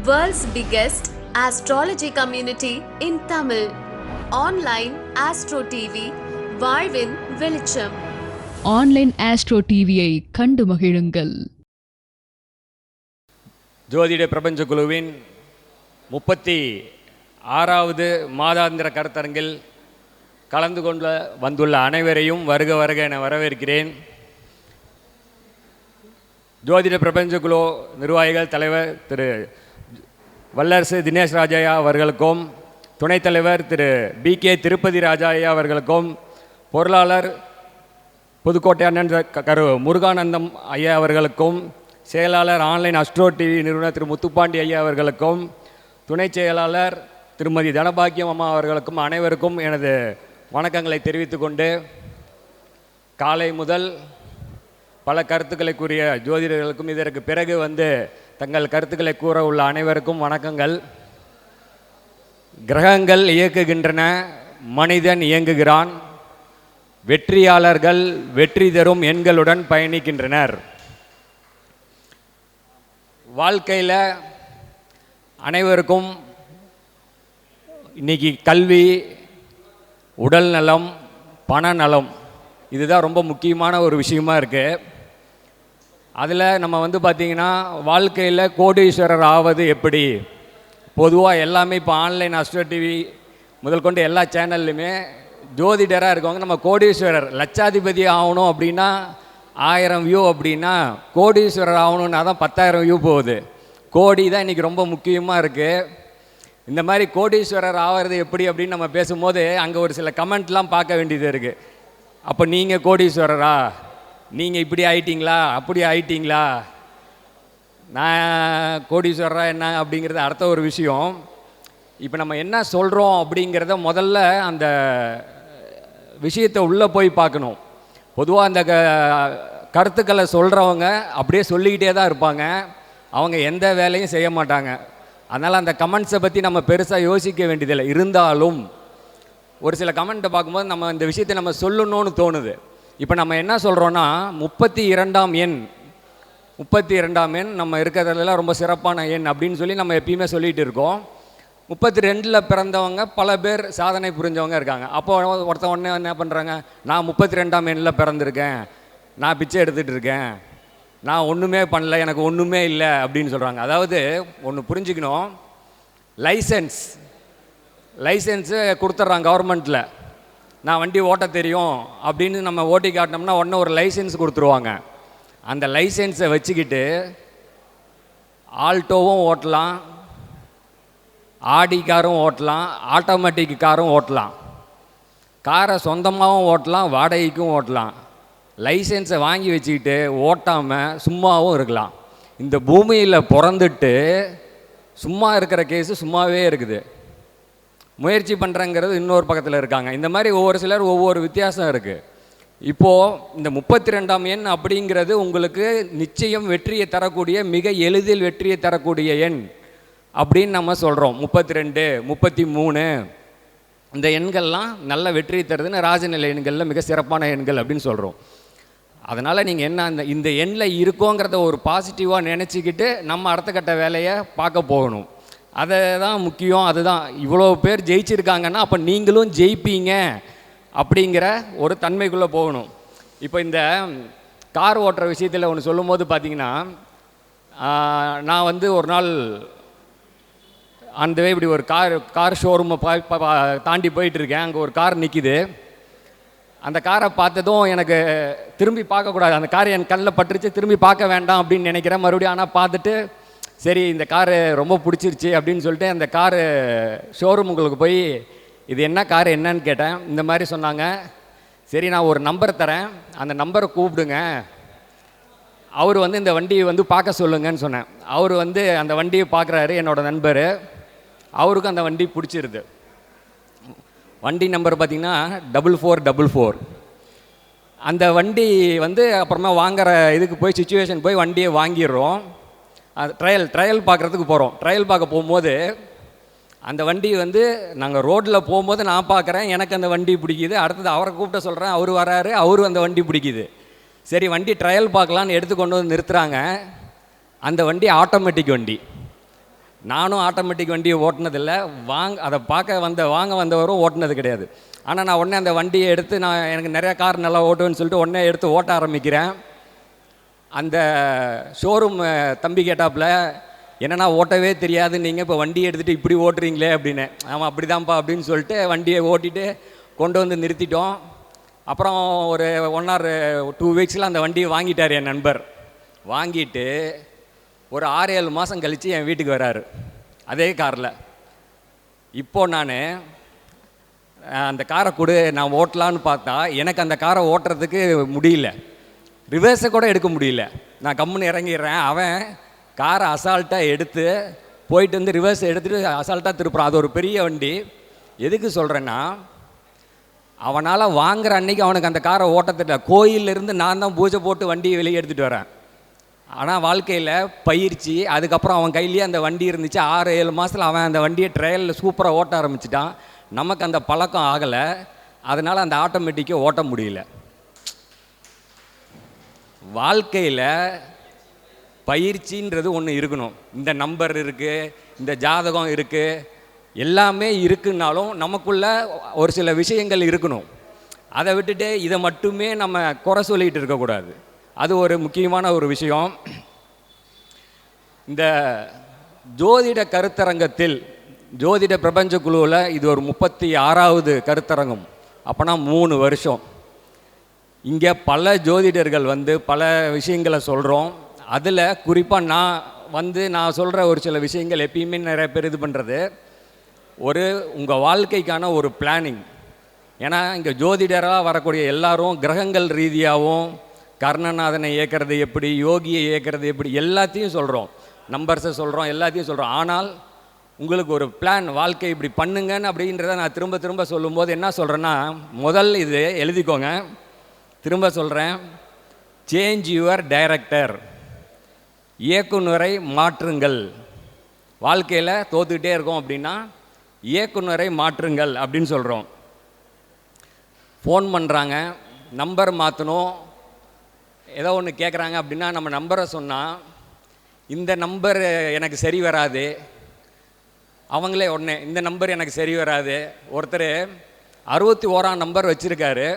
World's biggest astrology community in Tamil. Online Astro TV, வாழ்வின் வெளிச்சம். Online astro டிவியை கண்டு மகிழுங்கள். ஜோதிட பிரபஞ்ச குழுவின் 36வது மாதாந்திர கருத்தரங்கில் கலந்து கொண்டு வந்துள்ள அனைவரையும் வருக வருக என வரவேற்கிறேன். ஜோதிட பிரபஞ்ச குழு நிர்வாகிகள் தலைவர் திரு வல்லரசு தினேஷ் ராஜையா அவர்களுக்கும், துணைத் தலைவர் திரு BK திருப்பதி ராஜாயா அவர்களுக்கும், பொருளாளர் புதுக்கோட்டை அண்ணன் கரு முருகானந்தம் ஐயா அவர்களுக்கும், செயலாளர் ஆன்லைன் அஸ்ட்ரோ டிவி நிறுவனர் திரு முத்துப்பாண்டி ஐயா அவர்களுக்கும், துணை செயலாளர் திருமதி தனபாக்கியம் அம்மா அவர்களுக்கும் அனைவருக்கும் எனது வணக்கங்களை தெரிவித்துக் கொண்டு, காலை முதல் பல கருத்துக்களை கூறிய ஜோதிடர்களுக்கும் இதற்கு பிறகு வந்து தங்கள் கருத்துக்களை கூற உள்ள அனைவருக்கும் வணக்கங்கள். கிரகங்கள் இயக்குகின்றன, மனிதன் இயங்குகிறான். வெற்றியாளர்கள் வெற்றி தரும் எண்களுடன் பயணிக்கின்றனர். வாழ்க்கையில் அனைவருக்கும் இன்னைக்கு கல்வி, உடல் நலம், பணநலம் இதுதான் ரொம்ப முக்கியமான ஒரு விஷயமா இருக்குது. அதில் நம்ம வந்து பார்த்திங்கன்னா வாழ்க்கையில் கோடீஸ்வரர் ஆவது எப்படி, பொதுவாக எல்லாமே இப்போ ஆன்லைன் அஸ்ட்ரோ டிவி முதல் கொண்டு எல்லா சேனல்லையுமே ஜோதிடராக இருக்கவங்க நம்ம கோடீஸ்வரர் லட்சாதிபதி ஆகணும் அப்படின்னா 1000 வியூ, அப்படின்னா கோடீஸ்வரர் ஆகணுன்னா தான் 10,000 வியூ போகுது. கோடி தான் இன்றைக்கி ரொம்ப முக்கியமாக இருக்குது. இந்த மாதிரி கோடீஸ்வரர் ஆகிறது எப்படி அப்படின்னு நம்ம பேசும்போது அங்கே ஒரு சில கமெண்ட்லாம் பார்க்க வேண்டியது இருக்குது. அப்போ நீங்கள் கோடீஸ்வரரா, நீங்கள் இப்படி ஆயிட்டீங்களா, அப்படி ஆயிட்டீங்களா, நான் கோடீஸ்வரரா என்ன அப்படிங்கிறது அடுத்த ஒரு விஷயம். இப்போ நம்ம என்ன சொல்கிறோம் அப்படிங்கிறத முதல்ல அந்த விஷயத்தை உள்ளே போய் பார்க்கணும். பொதுவாக அந்த கருத்துக்களை சொல்கிறவங்க அப்படியே சொல்லிக்கிட்டே தான் இருப்பாங்க, அவங்க எந்த வேலையும் செய்ய மாட்டாங்க. அதனால் அந்த கமெண்ட்ஸை பற்றி நம்ம பெருசாக யோசிக்க வேண்டியதில்லை. இருந்தாலும் ஒரு சில கமெண்ட்டை பார்க்கும்போது நம்ம இந்த விஷயத்தை நம்ம சொல்லணும்னு தோணுது. இப்போ நம்ம என்ன சொல்கிறோன்னா 32ஆம் எண், 32ஆம் எண் நம்ம இருக்கிறதுல ரொம்ப சிறப்பான எண் அப்படின்னு சொல்லி நம்ம எப்பயுமே சொல்லிகிட்டு இருக்கோம். 32ல் பிறந்தவங்க பல பேர் சாதனை புரிஞ்சவங்க இருக்காங்க. அப்போ ஒருத்தன் ஒன்று என்ன பண்ணுறாங்க, நான் 32ஆம் எண்ணில் பிறந்திருக்கேன், நான் பிச்சை எடுத்துகிட்டு இருக்கேன், நான் ஒன்றுமே பண்ணல, எனக்கு ஒன்றுமே இல்லை அப்படின்னு சொல்கிறாங்க. அதாவது ஒன்று புரிஞ்சுக்கணும், லைசன்ஸு கொடுத்துட்றாங்க கவர்மெண்ட்டில். நான் வண்டி ஓட்ட தெரியும் அப்படின்னு நம்ம ஓட்டி காட்டினோம்னா உடனே ஒரு லைசன்ஸ் கொடுத்துருவாங்க. அந்த லைசன்ஸை வச்சுக்கிட்டு ஆல்டோவும் ஓட்டலாம், ஆடி காரும் ஓட்டலாம், ஆட்டோமேட்டிக் காரும் ஓட்டலாம், காரை சொந்தமாகவும் ஓட்டலாம், வாடகைக்கும் ஓட்டலாம். லைசன்ஸை வாங்கி வச்சுக்கிட்டு ஓட்டாமல் சும்மாவும் இருக்கலாம். இந்த பூமியில் பிறந்துட்டு சும்மா இருக்கிற கேஸு சும்மாவே இருக்குது. முயற்சி பண்ணுறங்கிறது இன்னொரு பக்கத்தில் இருக்காங்க. இந்த மாதிரி ஒவ்வொரு சிலர் ஒவ்வொரு வித்தியாசம் இருக்குது. இப்போது இந்த 32ஆம் எண் அப்படிங்கிறது உங்களுக்கு நிச்சயம் வெற்றியை தரக்கூடிய, மிக எளிதில் வெற்றியை தரக்கூடிய எண் அப்படின்னு நம்ம சொல்கிறோம். 32, 33 இந்த எண்கள்லாம் நல்ல வெற்றியை தருதுன்னு ராஜநிலை எண்களில் மிக சிறப்பான எண்கள் அப்படின்னு சொல்கிறோம். அதனால் நீங்கள் என்ன இந்த எண்ணில் இருக்கோங்கிறத ஒரு பாசிட்டிவாக நினச்சிக்கிட்டு நம்ம அடுத்த கட்ட வேலையை பார்க்க போகணும். அதை தான் முக்கியம். அதுதான் இவ்வளோ பேர் ஜெயிச்சிருக்காங்கன்னா அப்போ நீங்களும் ஜெயிப்பீங்க அப்படிங்கிற ஒரு தன்மைக்குள்ளே போகணும். இப்போ இந்த கார் ஓட்டுற விஷயத்தில் ஒன்று சொல்லும் போது பார்த்தீங்கன்னா, நான் வந்து ஒரு நாள் அந்த இப்படி ஒரு கார் ஷோரூமை தாண்டி போயிட்டுருக்கேன். அங்கே ஒரு கார் நிற்கிது. அந்த காரை பார்த்ததும் எனக்கு திரும்பி பார்க்கக்கூடாது, அந்த கார் என் கண்ணில் பட்டுருச்சு, திரும்பி பார்க்க வேண்டாம் அப்படின்னு நினைக்கிறேன். மறுபடியும் ஆனால் பார்த்துட்டு சரி இந்த காரு ரொம்ப பிடிச்சிருச்சு அப்படின்னு சொல்லிட்டு அந்த காரு ஷோரூமுங்களுக்கு போய் இது என்ன காரு என்னன்னு கேட்டேன். இந்த மாதிரி சொன்னாங்க. சரி நான் ஒரு நம்பர் தரேன், அந்த நம்பரை கூப்பிடுங்க, அவர் வந்து இந்த வண்டியை வந்து பார்க்க சொல்லுங்கன்னு சொன்னேன். அவர் வந்து அந்த வண்டியை பார்க்குறாரு, என்னோடய நண்பர். அவருக்கும் அந்த வண்டி பிடிச்சிருது. வண்டி நம்பர் பார்த்திங்கன்னா 4444. அந்த வண்டி வந்து அப்புறமா வாங்குகிற இதுக்கு போய் சுச்சுவேஷன் போய் வண்டியை வாங்கிடுறோம். அது ட்ரையல் பார்க்குறதுக்கு போகிறோம். ட்ரையல் பார்க்க போகும்போது அந்த வண்டி வந்து நாங்கள் ரோட்டில் போகும்போது நான் பார்க்குறேன், எனக்கு அந்த வண்டி பிடிக்குது. அடுத்தது அவரை கூப்பிட்ட சொல்கிறேன், அவர் வராரு, அவரும் அந்த வண்டி பிடிக்குது. சரி வண்டி ட்ரையல் பார்க்கலான்னு எடுத்து கொண்டு வந்து நிறுத்துகிறாங்க. அந்த வண்டி ஆட்டோமேட்டிக் வண்டி. நானும் ஆட்டோமேட்டிக் வண்டியை ஓட்டினதில்லை, அதை வாங்க வந்தவரும் ஓட்டினது கிடையாது. ஆனால் நான் உடனே அந்த வண்டியை எடுத்து எனக்கு நிறையா கார் நல்லா ஓட்டுவேன்னு சொல்லிட்டு உடனே எடுத்து ஓட்ட ஆரம்பிக்கிறேன். அந்த ஷோரூம் தம்பி கேட்டாப்புல, என்னன்னா ஓட்டவே தெரியாது நீங்கள் இப்போ வண்டியை எடுத்துகிட்டு இப்படி ஓட்டுறீங்களே அப்படின்னு. ஆமாம் அப்படி தான்ப்பா அப்படின்னு சொல்லிட்டு வண்டியை ஓட்டிட்டு கொண்டு வந்து நிறுத்திட்டோம். அப்புறம் ஒரு 1 or 2 வீக்ஸில் அந்த வண்டியை வாங்கிட்டார் என் நண்பர். வாங்கிட்டு ஒரு 6-7 மாதம் கழித்து என் வீட்டுக்கு வராரு அதே காரில். இப்போது நான் அந்த காரை கொடு நான் ஓட்டலான்னு பார்த்தா எனக்கு அந்த காரை ஓட்டுறதுக்கு முடியல, ரிவர்ஸை கூட எடுக்க முடியல. நான் கம்முன்னு இறங்கிடுறேன். அவன் காரை அசால்ட்டாக எடுத்து போயிட்டு வந்து ரிவர்ஸ் எடுத்துகிட்டு அசால்ட்டாக திருப்புறான். அது ஒரு பெரிய வண்டி. எதுக்கு சொல்கிறேன்னா, அவனால் வாங்குகிற அன்றைக்கி அவனுக்கு அந்த காரை ஓட்டத்திட்ட கோயிலிருந்து நான் தான் பூஜை போட்டு வண்டியை வெளியே எடுத்துகிட்டு வரேன். ஆனால் வாழ்க்கையில் பயிற்சி, அதுக்கப்புறம் அவன் கையிலேயே அந்த வண்டி இருந்துச்சு. 6-7 மாதத்தில் அவன் அந்த வண்டியை ட்ரையலில் சூப்பராக ஓட்ட ஆரம்பிச்சிட்டான். நமக்கு அந்த பழக்கம் ஆகலை, அதனால் அந்த ஆட்டோமேட்டிக்கை ஓட்ட முடியல. வாழ்க்கையில் பயிற்சின்றது ஒன்று இருக்கணும். இந்த நம்பர் இருக்குது, இந்த ஜாதகம் இருக்குது, எல்லாமே இருக்குன்னாலும் நமக்குள்ள ஒரு சில விஷயங்கள் இருக்கணும். அதை விட்டுட்டு இதை மட்டுமே நம்ம குறை சொல்லிகிட்டு இருக்கக்கூடாது. அது ஒரு முக்கியமான ஒரு விஷயம். இந்த ஜோதிட கருத்தரங்கத்தில், ஜோதிட பிரபஞ்ச குழுவில் இது ஒரு 36வது கருத்தரங்கம். அப்போனா 3 வருஷம். இங்கே பல ஜோதிடர்கள் வந்து பல விஷயங்களை சொல்கிறோம். அதில் குறிப்பாக நான் சொல்கிற ஒரு சில விஷயங்கள் எப்பயுமே நிறைய பேர் இது பண்ணுறது உங்கள் வாழ்க்கைக்கான ஒரு பிளானிங். ஏன்னா இங்கே ஜோதிடராக வரக்கூடிய எல்லாரும் கிரகங்கள் ரீதியாகவும் கர்ணநாதனை இயக்கிறது எப்படி, யோகியை இயக்கிறது எப்படி, எல்லாத்தையும் சொல்கிறோம், நம்பர்ஸை சொல்கிறோம், எல்லாத்தையும் சொல்கிறோம். ஆனால் உங்களுக்கு ஒரு பிளான், வாழ்க்கை இப்படி பண்ணுங்கன்னு அப்படின்றத நான் திரும்ப திரும்ப சொல்லும்போது என்ன சொல்கிறேன்னா, முதல் இது எழுதிக்கோங்க, திரும்ப சொல்கிறேன், சேஞ்ச் யுவர் டைரக்டர், இயக்குனரை மாற்றுங்கள். வாழ்க்கையில் தோத்துக்கிட்டே இருக்கோம் அப்படின்னா இயக்குனரை மாற்றுங்கள் அப்படின்னு சொல்கிறோம். ஃபோன் பண்ணுறாங்க, நம்பர் மாற்றணும், ஏதோ ஒன்று கேட்குறாங்க அப்படின்னா நம்ம நம்பரை சொன்னால் இந்த நம்பர் எனக்கு சரி வராது, அவங்களே உடனே இந்த நம்பர் எனக்கு சரி வராது. ஒருத்தர் 61ஆம் நம்பர் வச்சுருக்காரு,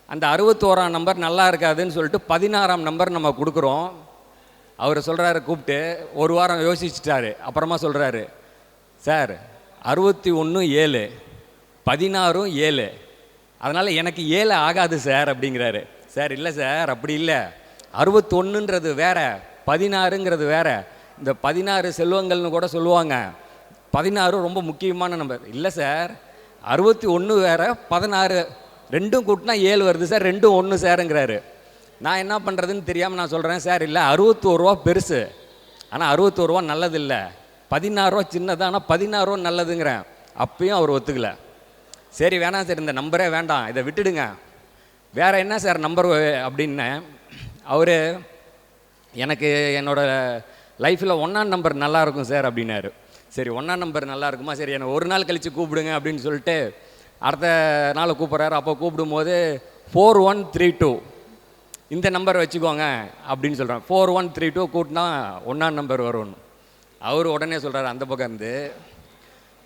அந்த 61ஆம் நம்பர் நல்லா இருக்காதுன்னு சொல்லிட்டு 16ஆம் நம்பர் நம்ம கொடுக்குறோம். அவர் சொல்கிறாரு, கூப்பிட்டு ஒரு வாரம் யோசிச்சுட்டாரு. அப்புறமா சொல்கிறாரு, சார் 61 7 16 7, அதனால் எனக்கு 7 ஆகாது சார் அப்படிங்கிறாரு. சார் இல்லை சார் அப்படி இல்லை, 61ன்றது வேற, 16ங்கிறது வேற. இந்த 16 செல்வங்கள்னு கூட சொல்லுவாங்க, 16 ரொம்ப முக்கியமான நம்பர். இல்லை சார் 61 வேற, 16 ரெண்டும் கூட்டினா 7 வருது சார், 2 1 சாருங்கிறாரு. நான் என்ன பண்ணுறதுன்னு தெரியாமல் நான் சொல்கிறேன், சார் இல்லை 61 ரூபா பெருசு, ஆனால் 61 ரூபா நல்லது இல்லை, 16 ரூபா சின்னது, ஆனால் 16 ரூபா நல்லதுங்கிறேன். அப்பயும் அவர் ஒத்துக்கலை. சரி வேணாம் சார், இந்த நம்பரே வேண்டாம், இதை விட்டுடுங்க, வேறு என்ன சார் நம்பர் அப்படின்னேன். அவர் எனக்கு என்னோடய லைஃப்பில் 1ஆம் நம்பர் நல்லாயிருக்கும் சார் அப்படின்னாரு. சரி 1ஆம் நம்பர் நல்லா இருக்குமா, சரி என்னை ஒரு நாள் கழித்து கூப்பிடுங்க அப்படின்னு சொல்லிட்டு அடுத்த நாள் கூப்பிட்றாரு. அப்போ கூப்பிடும்போது 4132 இந்த நம்பர் வச்சுக்கோங்க அப்படின்னு சொல்கிறேன். 4132 கூட்டினா 1ஆம் நம்பர் வரும்னு. அவர் உடனே சொல்கிறார் அந்த பக்கம் இருந்து,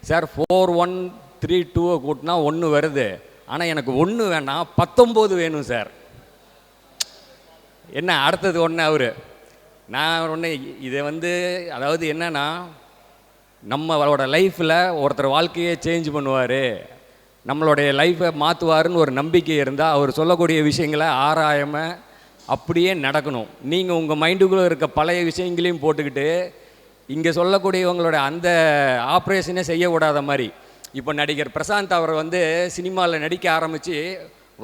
சார் 4132 கூட்டினா 1 வருது, ஆனால் எனக்கு 1 வேண்டாம் 19 வேணும் சார். என்ன அடுத்தது ஒன்று அவர், நான் ஒன்று இதை அதாவது என்னென்னா, நம்மளோட லைஃப்பில் ஒருத்தர் வாழ்க்கையை சேஞ்ச் பண்ணுவார், நம்மளுடைய லைஃப்பை மாற்றுவாருன்னு ஒரு நம்பிக்கை இருந்தால் அவர் சொல்லக்கூடிய விஷயங்களை ஆராயாமல் அப்படியே நடக்கணும். நீங்கள் உங்கள் மைண்டுக்குள்ளே இருக்க பழைய விஷயங்களையும் போட்டுக்கிட்டு இங்கே சொல்லக்கூடியவங்களோட அந்த ஆப்ரேஷனே செய்யக்கூடாத மாதிரி. இப்போ நடிகர் பிரசாந்த் அவர் சினிமாவில் நடிக்க ஆரம்பித்து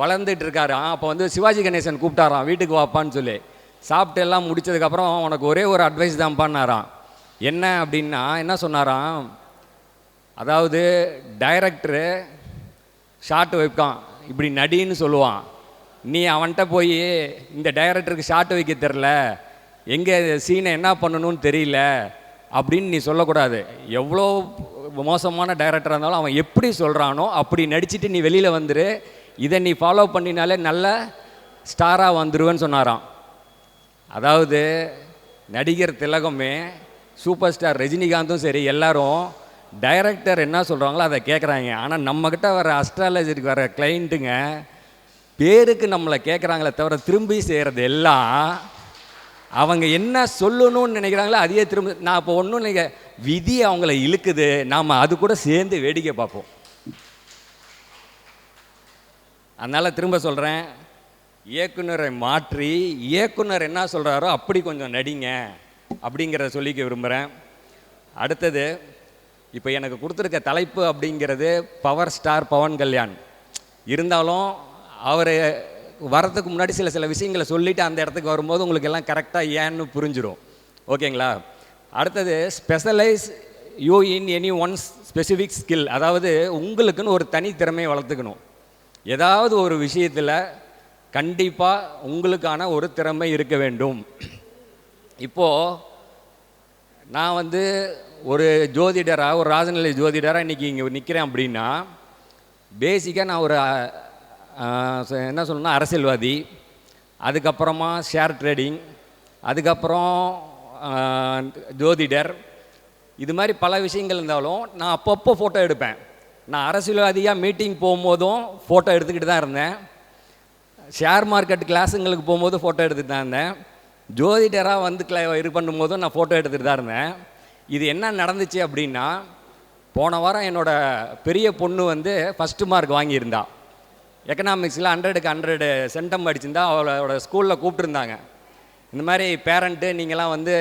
வளர்ந்துட்டு இருக்காரு. அப்போ சிவாஜி கணேசன் கூப்பிட்டாராம் வீட்டுக்கு வாப்பான்னு சொல்லி. சாப்பிட்டு எல்லாம் முடித்ததுக்கப்புறம் உனக்கு ஒரே ஒரு அட்வைஸ் தான் பண்ணாராம். என்ன அப்படின்னா என்ன சொன்னாராம், அதாவது டைரக்டரு ஷார்ட் வைப்பான், இப்படி நடின்னு சொல்லுவான், நீ அவன்கிட்ட போய் இந்த டைரக்டருக்கு ஷார்ட் வைக்க தெரில, எங்கே சீனை என்ன பண்ணணும்னு தெரியல அப்படின்னு நீ சொல்லக்கூடாது. எவ்வளோ மோசமான டைரக்டராக இருந்தாலும் அவன் எப்படி சொல்கிறானோ அப்படி நடிச்சுட்டு நீ வெளியில் வந்துரு, இதை நீ ஃபாலோ பண்ணினாலே நல்ல ஸ்டாராக வந்துடுவேன்னு சொன்னாராம். அதாவது நடிகர் திலகமே சூப்பர் ஸ்டார் ரஜினிகாந்தும் சரி, எல்லாரும் டைரக்டர் என்ன சொல்கிறாங்களோ அதை கேட்குறாங்க. ஆனால் நம்மக்கிட்ட வர அஸ்ட்ராலஜருக்கு வர கிளைண்ட்டுங்க பேருக்கு நம்மளை கேட்குறாங்களே தவிர திரும்பி செய்கிறது எல்லாம் அவங்க என்ன சொல்லணும்னு நினைக்கிறாங்களோ அதையே திரும்ப. நான் இப்போ ஒன்றும் நினைக்க, விதி அவங்கள இழுக்குது, நாம் அது கூட சேர்ந்து வேடிக்கை பார்ப்போம். அதனால் திரும்ப சொல்கிறேன், இயக்குனரை மாற்றி இயக்குனர் என்ன சொல்கிறாரோ அப்படி கொஞ்சம் நடிங்க அப்படிங்கிறத சொல்லிக்க விரும்புகிறேன். அடுத்தது, இப்போ எனக்கு கொடுத்துருக்க தலைப்பு அப்படிங்கிறது பவர் ஸ்டார் பவன் கல்யாண். இருந்தாலும் அவர் வரதுக்கு முன்னாடி சில விஷயங்களை சொல்லிவிட்டு அந்த இடத்துக்கு வரும்போது உங்களுக்கு எல்லாம் கரெக்டாக ஏன்னு புரிஞ்சிடும். ஓகேங்களா? அடுத்தது, specialise you in any one specific skill. அதாவது உங்களுக்குன்னு ஒரு தனி திறமையை வளர்த்துக்கணும். ஏதாவது ஒரு விஷயத்தில் கண்டிப்பாக உங்களுக்கான ஒரு திறமை இருக்க வேண்டும். இப்போது நான் வந்து ஒரு ஜோதிடராக, ஒரு ராஜநிலை ஜோதிடராக இன்றைக்கி இங்கே நிற்கிறேன் அப்படின்னா, பேசிக்காக நான் ஒரு என்ன சொல்லணும்னா அரசியல்வாதி, அதுக்கப்புறமா ஷேர் ட்ரேடிங், அதுக்கப்புறம் ஜோதிடர், இது மாதிரி பல விஷயங்கள் இருந்தாலும் நான் அப்பப்போ ஃபோட்டோ எடுப்பேன். நான் அரசியல்வாதியாக மீட்டிங் போகும்போதும் ஃபோட்டோ எடுத்துக்கிட்டு தான் இருந்தேன். ஷேர் மார்க்கெட் கிளாஸுங்களுக்கு போகும்போது ஃபோட்டோ எடுத்துகிட்டு தான் இருந்தேன். ஜோதிடராக வந்து இது பண்ணும்போதும் நான் ஃபோட்டோ எடுத்துகிட்டு தான் இருந்தேன். இது என்ன நடந்துச்சு அப்படின்னா, போன வாரம் என்னோடய பெரிய பொண்ணு வந்து ஃபஸ்ட்டு மார்க் வாங்கியிருந்தா. எக்கனாமிக்ஸில் 100க்கு 100 சென்டம் அடிச்சிருந்தா. அவளோட ஸ்கூலில் கூப்பிட்டுருந்தாங்க, இந்த மாதிரி பேரண்ட்டு நீங்களாம் வந்து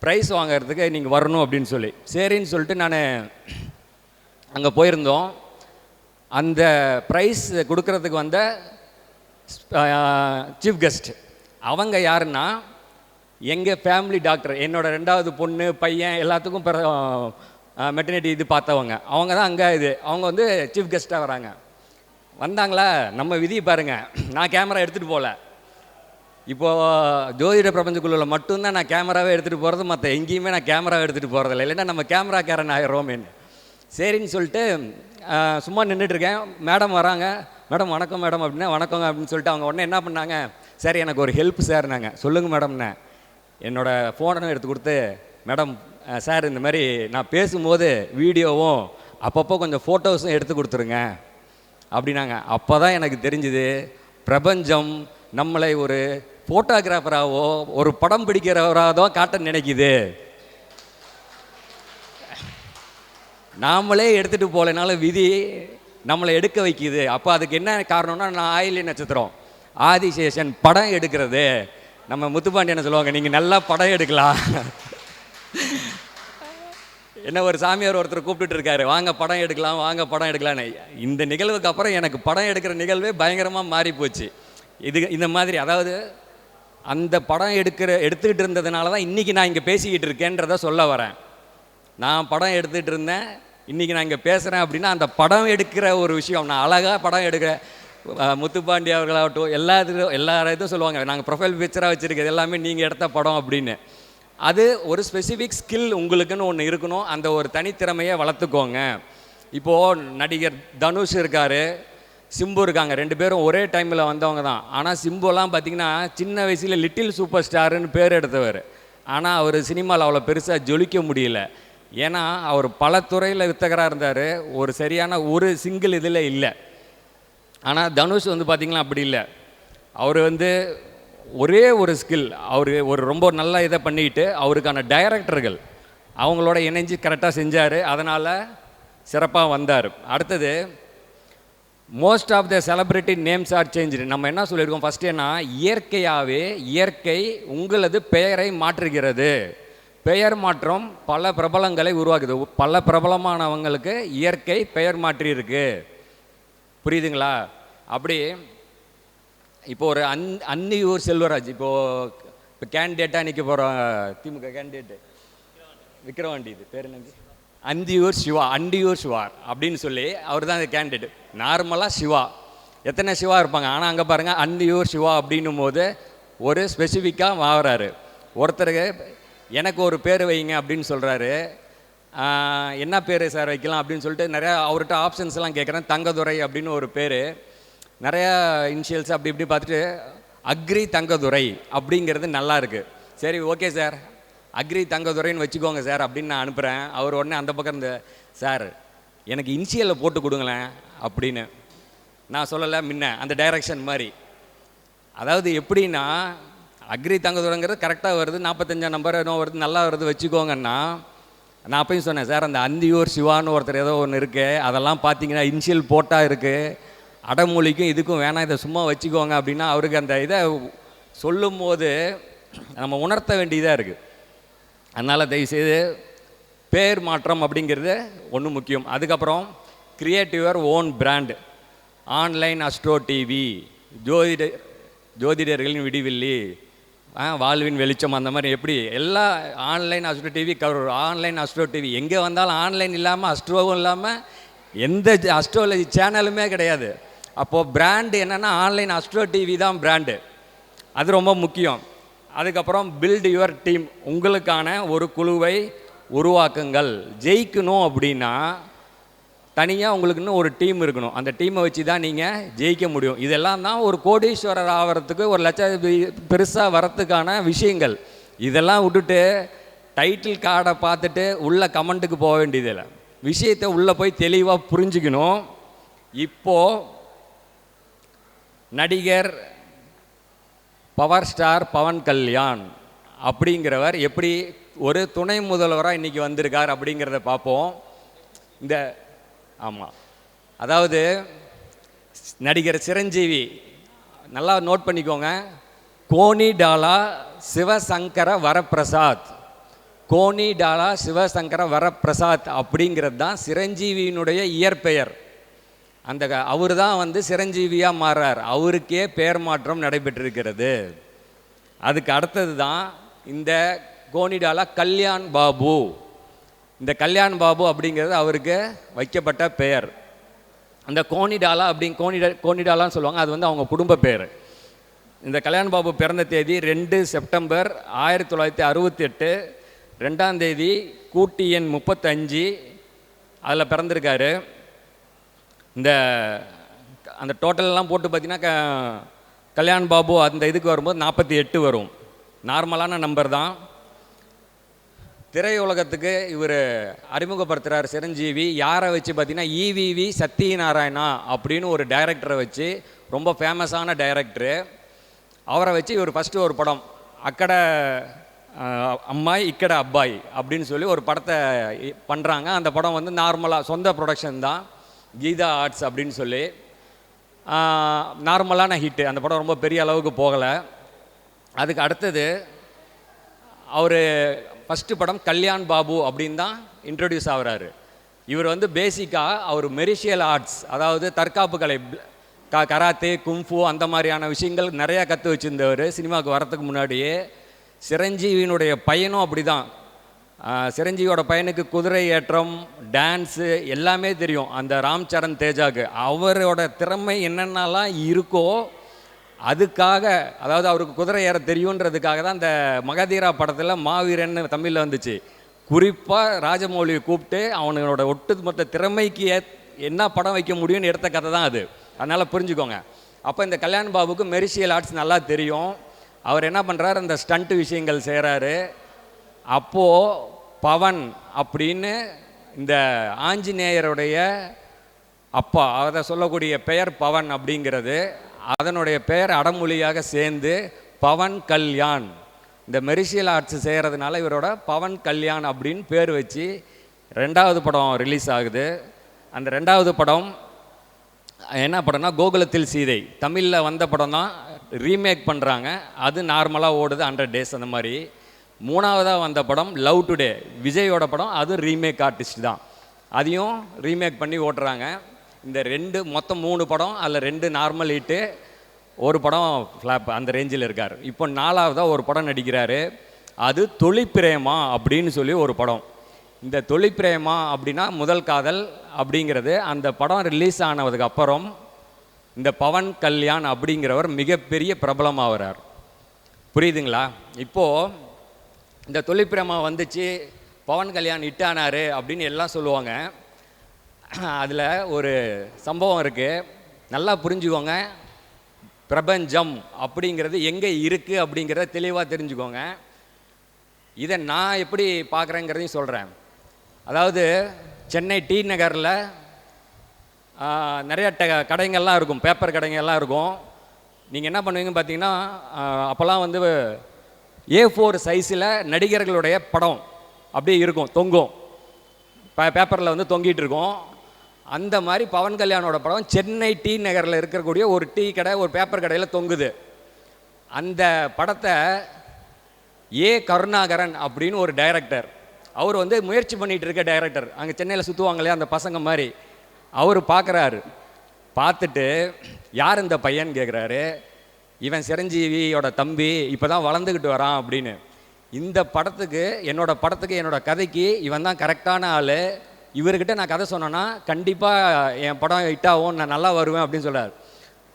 ப்ரைஸ் வாங்கிறதுக்கு நீங்கள் வரணும் அப்படின்னு சொல்லி. சரின்னு சொல்லிட்டு நான் அங்கே போயிருந்தோம். அந்த ப்ரைஸ் கொடுக்கறதுக்கு வந்த சீஃப் கெஸ்ட் அவங்க யாருன்னா எங்கள் ஃபேமிலி டாக்டர். என்னோடய 2வது பொண்ணு பையன் எல்லாத்துக்கும் மெட்டர்னிட்டி இது பார்த்தவங்க. அவங்க தான் அங்கே அவங்க வந்து சீஃப் கெஸ்ட்டாக வராங்க. வந்தாங்களா, நம்ம விதி பாருங்கள், நான் கேமரா எடுத்துகிட்டு போகல. இப்போது ஜோதிட பிரபஞ்சக்குள்ள மட்டும்தான் நான் கேமராவே எடுத்துகிட்டு போகிறது, மற்ற எங்கேயுமே நான் கேமராவை எடுத்துகிட்டு போகிறதில்ல. இல்லைன்னா நம்ம கேமராக்காரன் ஆயிரோமேன்னு. சரின்னு சொல்லிட்டு சும்மா நின்றுட்டுருக்கேன். மேடம் வராங்க. மேடம் வணக்கம் மேடம் அப்படின்னா, வணக்கங்க அப்படின்னு சொல்லிட்டு அவங்க உடனே என்ன பண்ணாங்க, சரி எனக்கு ஒரு ஹெல்ப் சார்னாங்க. சொல்லுங்கள் மேடம்னே. என்னோடய ஃபோனை எடுத்து கொடுத்து, மேடம் சார் இந்த மாதிரி நான் பேசும்போது வீடியோவும் அப்பப்போ கொஞ்சம் ஃபோட்டோஸும் எடுத்து கொடுத்துருங்க அப்படின்னாங்க. அப்போ தான் எனக்கு தெரிஞ்சுது, பிரபஞ்சம் நம்மளை ஒரு ஃபோட்டோகிராஃபராகவோ ஒரு படம் பிடிக்கிறவராக தான் காட்ட நினைக்குது. நாமளே எடுத்துகிட்டு போகலைனாலும் விதி நம்மளை எடுக்க வைக்குது. அப்போ அதுக்கு என்ன காரணம்னா, நான் ஆயிலி நட்சத்திரம் ஆதிசேஷன் படம் எடுக்கிறது. நம்ம முத்துப்பாண்டியனை சொல்லுவாங்க, நீங்கள் நல்லா படம் எடுக்கலாம். என்ன ஒரு சாமியார் ஒருத்தர் கூப்பிட்டுட்டு இருக்காரு, வாங்க படம் எடுக்கலாம், வாங்க படம் எடுக்கலான்னு. இந்த நிகழ்வுக்கு அப்புறம் எனக்கு படம் எடுக்கிற நிகழ்வே பயங்கரமாக மாறி போச்சு. இந்த மாதிரி, அதாவது அந்த படம் எடுத்துக்கிட்டு இருந்ததுனால தான் இன்றைக்கி நான் இங்கே பேசிக்கிட்டு இருக்கேன்றதை சொல்ல வரேன். நான் படம் எடுத்துகிட்டு இருந்தேன், இன்றைக்கி நான் இங்கே பேசுகிறேன் அப்படின்னா அந்த படம் எடுக்கிற ஒரு விஷயம். நான் அழகாக படம் எடுக்கிற முத்துப்பாண்டி அவர்களாகட்டும், எல்லா இதுவும் சொல்லுவாங்க, நாங்கள் ப்ரொஃபைல் பிக்சராக வச்சுருக்கிறது எல்லாமே நீங்கள் எடுத்த படம் அப்படின்னு. அது ஒரு ஸ்பெசிஃபிக் ஸ்கில் உங்களுக்குன்னு ஒன்று இருக்கணும். அந்த ஒரு தனித்திறமையை வளர்த்துக்கோங்க. இப்போது நடிகர் தனுஷ் இருக்கார், சிம்பு இருக்காங்க. 2 பேரும் ஒரே டைமில் வந்தவங்க தான். ஆனால் சிம்புலாம் பார்த்திங்கன்னா சின்ன வயசில் லிட்டில் சூப்பர் ஸ்டாருன்னு பேர் எடுத்தவர். ஆனால் அவர் சினிமாவில் அவ்வளோ பெருசாக ஜொலிக்க முடியல. ஏன்னா அவர் பல துறையில் வித்தகராக இருந்தார், ஒரு சரியான ஒரு சிங்கிள் இதில் இல்லை. ஆனால் தனுஷ் வந்து பார்த்திங்கன்னா அப்படி இல்லை. அவர் வந்து ஒரே ஒரு ஸ்கில், அவர் ஒரு ரொம்ப நல்ல இதை பண்ணிக்கிட்டு அவருக்கான டைரக்டர்கள் அவங்களோட இணைஞ்சு கரெக்டாக செஞ்சார். அதனால் சிறப்பாக வந்தார். அடுத்தது, most of the celebrity names are change. நம்ம என்ன சொல்லியிருக்கோம் ஃபஸ்ட்டு, என்ன, இயற்கை உங்களது பெயரை மாற்றுகிறது. பெயர் மாற்றம் பல பிரபலங்களை உருவாக்குது. பல பிரபலமானவங்களுக்கு இயற்கை பெயர் மாற்றியிருக்கு. புரியுதுங்களா? அப்படி இப்போ ஒரு அன்னியூர் செல்வராஜ் இப்போ கேண்டிடேட்டாக நிற்க போகிறோம், திமுக கேண்டிடேட்டு விக்கிரவாண்டி, இது பேர் என்னது, அந்தியூர் சிவா அப்படின்னு சொல்லி அவர் தான் இந்த கேண்டிடேட். நார்மலாக சிவா, எத்தனை சிவா இருப்பாங்க, ஆனால் அங்கே பாருங்கள் அந்தியூர் சிவா அப்படின்னும் போது ஒரு ஸ்பெசிஃபிக்காக மாறுறாரு. ஒருத்தருக்கு எனக்கு ஒரு பேர் வைங்க அப்படின்னு சொல்கிறாரு. என்ன பேர் சார் வைக்கலாம் அப்படின்னு சொல்லிட்டு நிறையா அவர்கிட்ட ஆப்ஷன்ஸ்லாம் கேட்குறேன். தங்கதுரை அப்படின்னு ஒரு பேர், நிறையா இனிஷியல்ஸ் அப்படி இப்படி பார்த்துட்டு அக்ரி தங்கதுரை அப்படிங்கிறது நல்லா இருக்குது. சரி ஓகே சார் அக்ரி தங்கதுரைன்னு வச்சுக்கோங்க சார் அப்படின்னு நான் அனுப்புகிறேன். அவர் உடனே அந்த பக்கம் இந்த சார் எனக்கு இனிஷியலில் போட்டு கொடுங்களேன் அப்படின்னு நான் சொல்லலை முன்ன அந்த டைரக்ஷன் மாதிரி. அதாவது எப்படின்னா அக்ரி தங்கதுரைங்கிறது கரெக்டாக வருது, 45 நம்பர் இன்னும் வருது, நல்லா வருது வச்சுக்கோங்கன்னா, நான் அப்பயும் சொன்னேன் சார் அந்த அந்தியூர் சிவான்னு ஒருத்தர் ஏதோ ஒன்று இருக்குது, அதெல்லாம் பார்த்தீங்கன்னா இனிஷியல் போட்டால் இருக்குது, அடமொழிக்கும் இதுக்கும் வேணாம், இதை சும்மா வச்சுக்கோங்க அப்படின்னா அவருக்கு அந்த இதை சொல்லும் போது நம்ம உணர்த்த வேண்டியதாக இருக்குது. அதனால் தயவுசெய்து பேர் மாற்றம் அப்படிங்கிறது ஒன்று முக்கியம். அதுக்கப்புறம் create your own brand. Online astro TV, ஜோதிடர்களின் விடிவெள்ளி, வாழ்வின் வெளிச்சம், அந்த மாதிரி எப்படி எல்லா online astro TV cover. Online astro TV எங்கே வந்தாலும் ஆன்லைன் இல்லாமல் அஸ்ட்ரோவும் இல்லாமல் எந்த அஸ்ட்ரோலஜி சேனலுமே கிடையாது. அப்போது பிராண்டு என்னென்னா ஆன்லைன் அஸ்ட்ரோ டிவி தான் பிராண்டு, அது ரொம்ப முக்கியம். அதுக்கப்புறம் பில்ட் யுவர் டீம், உங்களுக்கான ஒரு குழுவை உருவாக்குங்கள். ஜெயிக்கணும் அப்படின்னா தனியாக உங்களுக்குன்னு ஒரு டீம் இருக்கணும், அந்த டீமை வச்சு தான் நீங்கள் ஜெயிக்க முடியும். இதெல்லாம் தான் ஒரு கோடீஸ்வரர் ஆகிறதுக்கு, ஒரு லட்சாதிபதி பெருசாக வரத்துக்கான விஷயங்கள். இதெல்லாம் விட்டுட்டு டைட்டில் கார்டை பார்த்துட்டு உள்ள கமெண்ட்டுக்கு போக வேண்டியதில்லை, விஷயத்தை உள்ளே போய் தெளிவாக புரிஞ்சுக்கணும். இப்போது நடிகர் பவர் ஸ்டார் பவன் கல்யாண் அப்படிங்கிறவர் எப்படி ஒரு துணை முதல்வராக இன்றைக்கி வந்திருக்கார் அப்படிங்கிறத பார்ப்போம். இந்த ஆமாம், அதாவது நடிகர் சிரஞ்சீவி, நல்லா நோட் பண்ணிக்கோங்க, கோனிடாலா சிவசங்கர வரப்பிரசாத், கோனிடாலா சிவசங்கர வரப்பிரசாத் அப்படிங்கிறது தான் சிரஞ்சீவியினுடைய இயற்பெயர். அந்த அவர் தான் வந்து சிரஞ்சீவியாக மாறார், அவருக்கே பெயர் மாற்றம் நடைபெற்றிருக்கிறது. அதுக்கு அடுத்தது தான் இந்த கோனிடாலா கல்யாண் பாபு. இந்த கல்யாண் பாபு அப்படிங்கிறது அவருக்கு வைக்கப்பட்ட பெயர். அந்த கோனிடாலா கோனிடாலான்னு சொல்லுவாங்க, அது வந்து அவங்க குடும்ப பெயர். இந்த கல்யாண் பாபு பிறந்த தேதி 2 செப்டம்பர் 1968, 2ஆம் தேதி கூட்டி எண் 35 அதில் பிறந்திருக்காரு. இந்த அந்த டோட்டல்லாம் போட்டு பார்த்தீங்கன்னா கல்யாண் பாபு அந்த இதுக்கு வரும்போது 48 வரும், நார்மலான நம்பர் தான். திரையுலகத்துக்கு இவர் அறிமுகப்படுத்துகிறார் சிரஞ்சீவி. யாரை வச்சு பார்த்தீங்கன்னா EVV சத்யநாராயணா அப்படின்னு ஒரு டைரக்டரை வச்சு, ரொம்ப ஃபேமஸான டைரக்டரு. அவரை வச்சு இவர் ஃபஸ்ட்டு ஒரு படம் அக்கட அம்மாய் இக்கட அப்பாய் அப்படின்னு சொல்லி ஒரு படத்தை பண்ணுறாங்க. அந்த படம் வந்து நார்மலாக சொந்த ப்ரொடக்ஷன் தான், கீதா ஆர்ட்ஸ் அப்படின்னு சொல்லி நார்மலான ஹிட்டு. அந்த படம் ரொம்ப பெரிய அளவுக்கு போகலை. அதுக்கு அடுத்தது அவர் ஃபஸ்ட்டு படம் கல்யாண் பாபு அப்படின்னு தான் இன்ட்ரடியூஸ் ஆகிறாரு. இவர் வந்து பேசிக்காக அவர் மெரிஷியல் ஆர்ட்ஸ், அதாவது தற்காப்பு கலை, கராத்தே, கும்ஃபு அந்த மாதிரியான விஷயங்கள் நிறையா கற்று வச்சுருந்தவர் சினிமாவுக்கு வரத்துக்கு முன்னாடியே. சிரஞ்சீவியினுடைய பையனும் அப்படி தான். சிரஞ்சீவியோட பையனுக்கு குதிரை ஏற்றம், டான்ஸு எல்லாமே தெரியும் அந்த ராம் சரண் தேஜாவுக்கு. அவரோட திறமை என்னென்னலாம் இருக்கோ அதுக்காக, அதாவது அவருக்கு குதிரை ஏற தெரியுன்றதுக்காக தான் இந்த மகதீரா படத்தில் மாவீரன்னு தமிழில் வந்துச்சு. குறிப்பாக ராஜமௌலியை கூப்பிட்டு அவனோட ஒட்டுமொத்த திறமைக்கு என்ன படம் வைக்க முடியும்னு எடுத்த கதை தான் அது. அதனால் புரிஞ்சுக்கோங்க. அப்போ இந்த கல்யாண் பாபுக்கு மெரிஷியல் ஆர்ட்ஸ் நல்லா தெரியும். அவர் என்ன பண்ணுறாரு, அந்த ஸ்டண்ட்டு விஷயங்கள் செய்கிறாரு. அப்போது பவன் அப்படின்னு இந்த ஆஞ்சநேயருடைய அப்பா, அதை சொல்லக்கூடிய பெயர் பவன் அப்படிங்கிறது, அதனுடைய பெயர் அடமொழியாக சேர்ந்து பவன் கல்யாண். இந்த மெரிஷியல் ஆர்ட்ஸ் செய்கிறதுனால இவரோட பவன் கல்யாண் அப்படின்னு பேர் வச்சு 2வது படம் ரிலீஸ் ஆகுது. அந்த 2வது படம் என்ன படம்னா கோகுலத்தில் சீதை, தமிழில் வந்த படம் தான் ரீமேக் பண்ணுறாங்க. அது நார்மலாக ஓடுது 100 days அந்த மாதிரி. 3வதாக வந்த படம் லவ் டுடே, விஜயோட படம், அது ரீமேக் ஆர்டிஸ்ட் தான், அதையும் ரீமேக் பண்ணி ஓட்டுறாங்க. இந்த 2 மொத்தம் 3 படம், அதில் 2 நார்மல் ஹிட்டு, ஒரு படம் ஃப்ளாப், அந்த ரேஞ்சில் இருக்கார். இப்போ 4வதாக ஒரு படம் நடிக்கிறாரு, அது தொழிற்பிரேமா அப்படின்னு சொல்லி ஒரு படம். இந்த தொழிற்பிரேமா அப்படின்னா முதல் காதல் அப்படிங்கிறது. அந்த படம் ரிலீஸ் ஆனதுக்கு அப்புறம் இந்த பவன் கல்யாண் அப்படிங்கிறவர் மிகப்பெரிய பிரபலமாகிறார். புரியுதுங்களா? இப்போது இந்த தொழிற்பிரேமா வந்துச்சு, பவன் கல்யாண் ஹிட்டானார் அப்படின்னு எல்லாம் சொல்லுவாங்க. அதில் ஒரு சம்பவம் இருக்குது, நல்லா புரிஞ்சுக்கோங்க. பிரபஞ்சம் அப்படிங்கிறது எங்கே இருக்குது அப்படிங்கிறத தெளிவாக தெரிஞ்சுக்கோங்க. இதை நான் எப்படி பார்க்குறேங்கிறதையும் சொல்கிறேன். அதாவது சென்னை டி நகரில் நிறைய கடைங்கள்லாம் இருக்கும், பேப்பர் கடைங்கள்லாம் இருக்கும். நீங்கள் என்ன பண்ணுவீங்கன்னு பார்த்தீங்கன்னா, அப்போல்லாம் வந்து A4 சைஸில் நடிகர்களுடைய படம் அப்படியே இருக்கும், தொங்கும், பேப்பரில் வந்து தொங்கிட்டு இருக்கும். அந்த மாதிரி பவன் கல்யாணோட படம் சென்னை டி நகரில் இருக்கக்கூடிய ஒரு டீ கடை, ஒரு பேப்பர் கடையில் தொங்குது. அந்த படத்தை கருணாகரன் அப்படின்னு ஒரு டைரக்டர், அவர் வந்து முயற்சி பண்ணிகிட்டு இருக்க டைரக்டர், அங்கே சென்னையில் சுற்றுவாங்க இல்லையா அந்த பசங்க மாதிரி, அவர் பார்க்குறாரு. பார்த்துட்டு யார் இந்த பையன் கேட்குறாரு. இவன் சிரஞ்சீவியோட தம்பி, இப்போ தான் வளர்ந்துக்கிட்டு வரான் அப்படின்னு. இந்த படத்துக்கு, என்னோட கதைக்கு இவன் தான் கரெக்டான ஆள். இவர்கிட்ட நான் கதை சொன்னேன்னா கண்டிப்பாக என் படம் ஹிட்டாகும், நான் நல்லா வருவேன் அப்படின்னு சொல்கிறார்.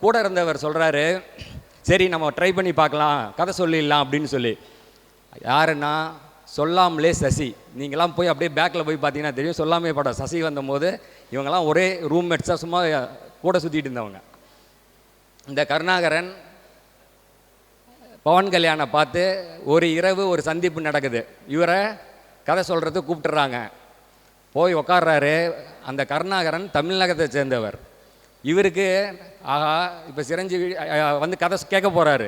கூட இருந்தவர் சொல்கிறாரு, சரி நம்ம ட்ரை பண்ணி பார்க்கலாம், கதை சொல்லிடலாம் அப்படின்னு சொல்லி. யாருன்னா சொல்லாமலே சசி. நீங்களாம் போய் அப்படியே பேக்கில் போய் பார்த்தீங்கன்னா தெரியும், சொல்லாமே படம் சசி வந்தபோது இவங்கெல்லாம் ஒரே ரூம்மேட்ஸாக சும்மா கூட சுற்றிட்டு இருந்தவங்க. இந்த கருணாகரன் பவன் கல்யாணை பார்த்து ஒரு இரவு ஒரு சந்திப்பு நடக்குது. இவரை கதை சொல்கிறதுக்கு கூப்பிட்டுறாங்க. போய் உக்காடுறாரு. அந்த கருணாகரன் தமிழகத்தை சேர்ந்தவர். இவருக்கு ஆஹா இப்போ சிரஞ்சீவி வந்து கதை கேட்க போகிறாரு.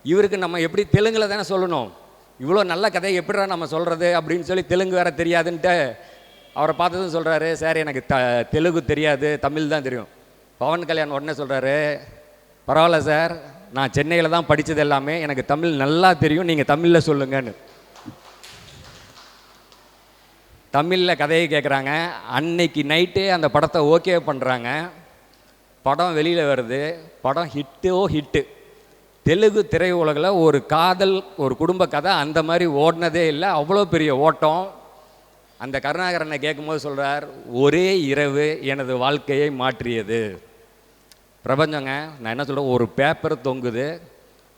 இவருக்கு நம்ம எப்படி தெலுங்கில் தானே சொல்லணும், இவ்வளோ நல்ல கதையை எப்படிடா நம்ம சொல்கிறது அப்படின்னு சொல்லி தெலுங்கு வேறு தெரியாதுன்ட்டு அவரை பார்த்ததும் சொல்கிறாரு, சார் எனக்கு தெலுங்கு தெரியாது, தமிழ் தான் தெரியும். பவன் கல்யாண் உடனே சொல்கிறாரு, பரவாயில்ல சார், நான் சென்னையில் தான் படித்தது எல்லாமே, எனக்கு தமிழ் நல்லா தெரியும், நீங்கள் தமிழில் சொல்லுங்கன்னு. தமிழில் கதையை கேட்குறாங்க. அன்னைக்கு நைட்டே அந்த படத்தை ஓகே பண்ணுறாங்க. படம் வெளியில் வருது. படம் ஹிட்டு. தெலுங்கு திரையுலகில் ஒரு காதல், ஒரு குடும்ப கதை அந்த மாதிரி ஓடினதே இல்லை, அவ்வளோ பெரிய ஓட்டம். அந்த கருணாகரனை கேட்கும்போது சொல்கிறார், ஒரே இரவு எனது வாழ்க்கையை மாற்றியது. பிரபஞ்சங்க, நான் என்ன சொல்கிறேன், ஒரு பேப்பர் தொங்குது,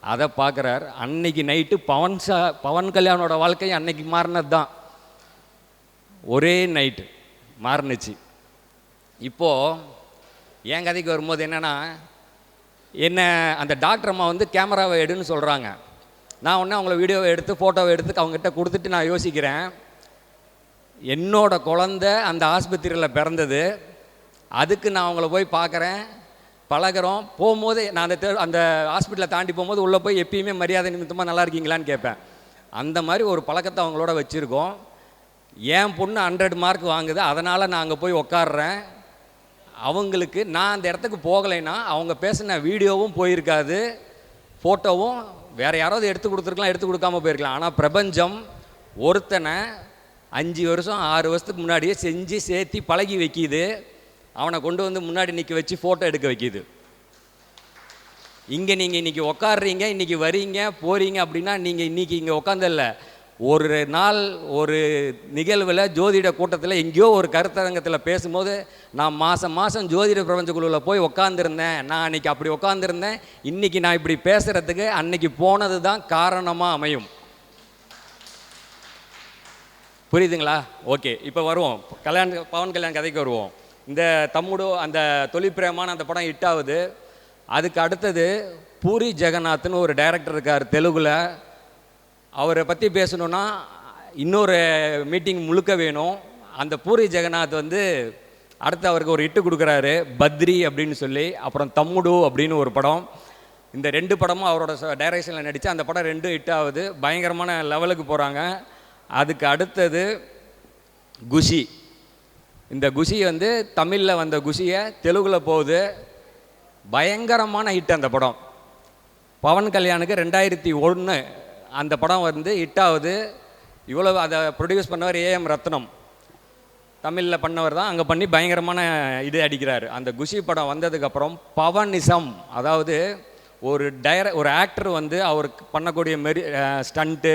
அதை பார்க்குறார். அன்னைக்கு நைட்டு பவன் கல்யாணோட வாழ்க்கை அன்னைக்கு மாறினது தான், ஒரே நைட்டு மாறினுச்சு. இப்போது என் கதைக்கு வரும்போது என்னென்னா, என்ன அந்த டாக்டர் அம்மா வந்து கேமராவை எடுன்னு சொல்கிறாங்க. நான் உடனே அவங்கள வீடியோவை எடுத்து ஃபோட்டோவை எடுத்து அவங்ககிட்ட கொடுத்துட்டு நான் யோசிக்கிறேன், என்னோட குழந்தை அந்த ஆஸ்பத்திரியில் பிறந்தது, அதுக்கு நான் அவங்கள போய் பார்க்குறேன், பழகிறோம். போகும்போது நான் அந்த ஹாஸ்பிட்டலை தாண்டி போகும்போது உள்ளே போய் எப்பயுமே மரியாதை நிமித்தமாக நல்லா இருக்கீங்களான்னு கேட்பேன். அந்த மாதிரி ஒரு பழக்கத்தை அவங்களோட வச்சுருக்கோம். என் பொண்ணு 100 மார்க் வாங்குது, அதனால் நான் அங்கே போய் உக்காடுறேன். அவங்களுக்கு நான் அந்த இடத்துக்கு போகலைன்னா அவங்க பேசின வீடியோவும் போயிருக்காது, ஃபோட்டோவும் வேறு யாராவது எடுத்து கொடுத்துருக்கலாம், எடுத்து கொடுக்காம போயிருக்கலாம். ஆனால் பிரபஞ்சம் ஒருத்தனை 5 வருஷம் 6 வருஷத்துக்கு முன்னாடியே செஞ்சு சேர்த்தி பழகி வைக்கிது. அவனை கொண்டு வந்து முன்னாடி நிற்க வச்சு ஃபோட்டோ எடுக்க வைக்கிது. இங்கே நீங்கள் இன்றைக்கி உக்காடுறீங்க, இன்றைக்கி வரீங்க போகிறீங்க அப்படின்னா நீங்கள் இன்றைக்கி இங்கே உட்காந்தில்ல, ஒரு நாள் ஒரு நிகழ்வில் ஜோதிட கூட்டத்தில் எங்கேயோ ஒரு கருத்தரங்கத்தில் பேசும்போது நான் மாதம் ஜோதிட பிரபஞ்ச குழுவில் போய் உட்காந்துருந்தேன், நான் அன்றைக்கி அப்படி உட்காந்துருந்தேன், இன்றைக்கி நான் இப்படி பேசுகிறதுக்கு அன்றைக்கி போனது தான் காரணமாக அமையும். புரியுதுங்களா? ஓகே, இப்போ வருவோம் பவன் கல்யாண் கதைக்கு வருவோம். இந்த தம்முடு அந்த தொழிற்பிரேமான அந்த படம் ஹிட் ஆகுது. அதுக்கு அடுத்தது பூரி ஜெகநாத்னு ஒரு டைரக்டர் இருக்கார் தெலுங்கில். அவரை பற்றி பேசணுன்னா இன்னொரு மீட்டிங் முழுக்க வேணும். அந்த பூரி ஜெகநாத் வந்து அடுத்து அவருக்கு ஒரு ஹிட்டு கொடுக்குறாரு, பத்ரி அப்படின்னு சொல்லி. அப்புறம் தம்முடு அப்படின்னு ஒரு படம். இந்த 2 படமும் அவரோட டைரக்ஷனில் நடித்து அந்த படம் 2 ஹிட் ஆகுது, பயங்கரமான லெவலுக்கு போகிறாங்க. அதுக்கு அடுத்தது குஷி. இந்த குஷி வந்து தமிழில் வந்த குஷியை தெலுங்கில் போகுது, பயங்கரமான ஹிட் அந்த படம். பவன் கல்யாணுக்கு 2001 அந்த படம் வந்து ஹிட் ஆகுது. இவ்வளோ அதை ப்ரொடியூஸ் பண்ணவர் AM ரத்னம், தமிழில் பண்ணவர் தான், அங்கே பண்ணி பயங்கரமான இது அடிக்கிறார். அந்த குஷி படம் வந்ததுக்கப்புறம் பவனிசம், அதாவது ஒரு ஆக்டர் வந்து அவருக்கு பண்ணக்கூடிய ஸ்டண்ட்டு,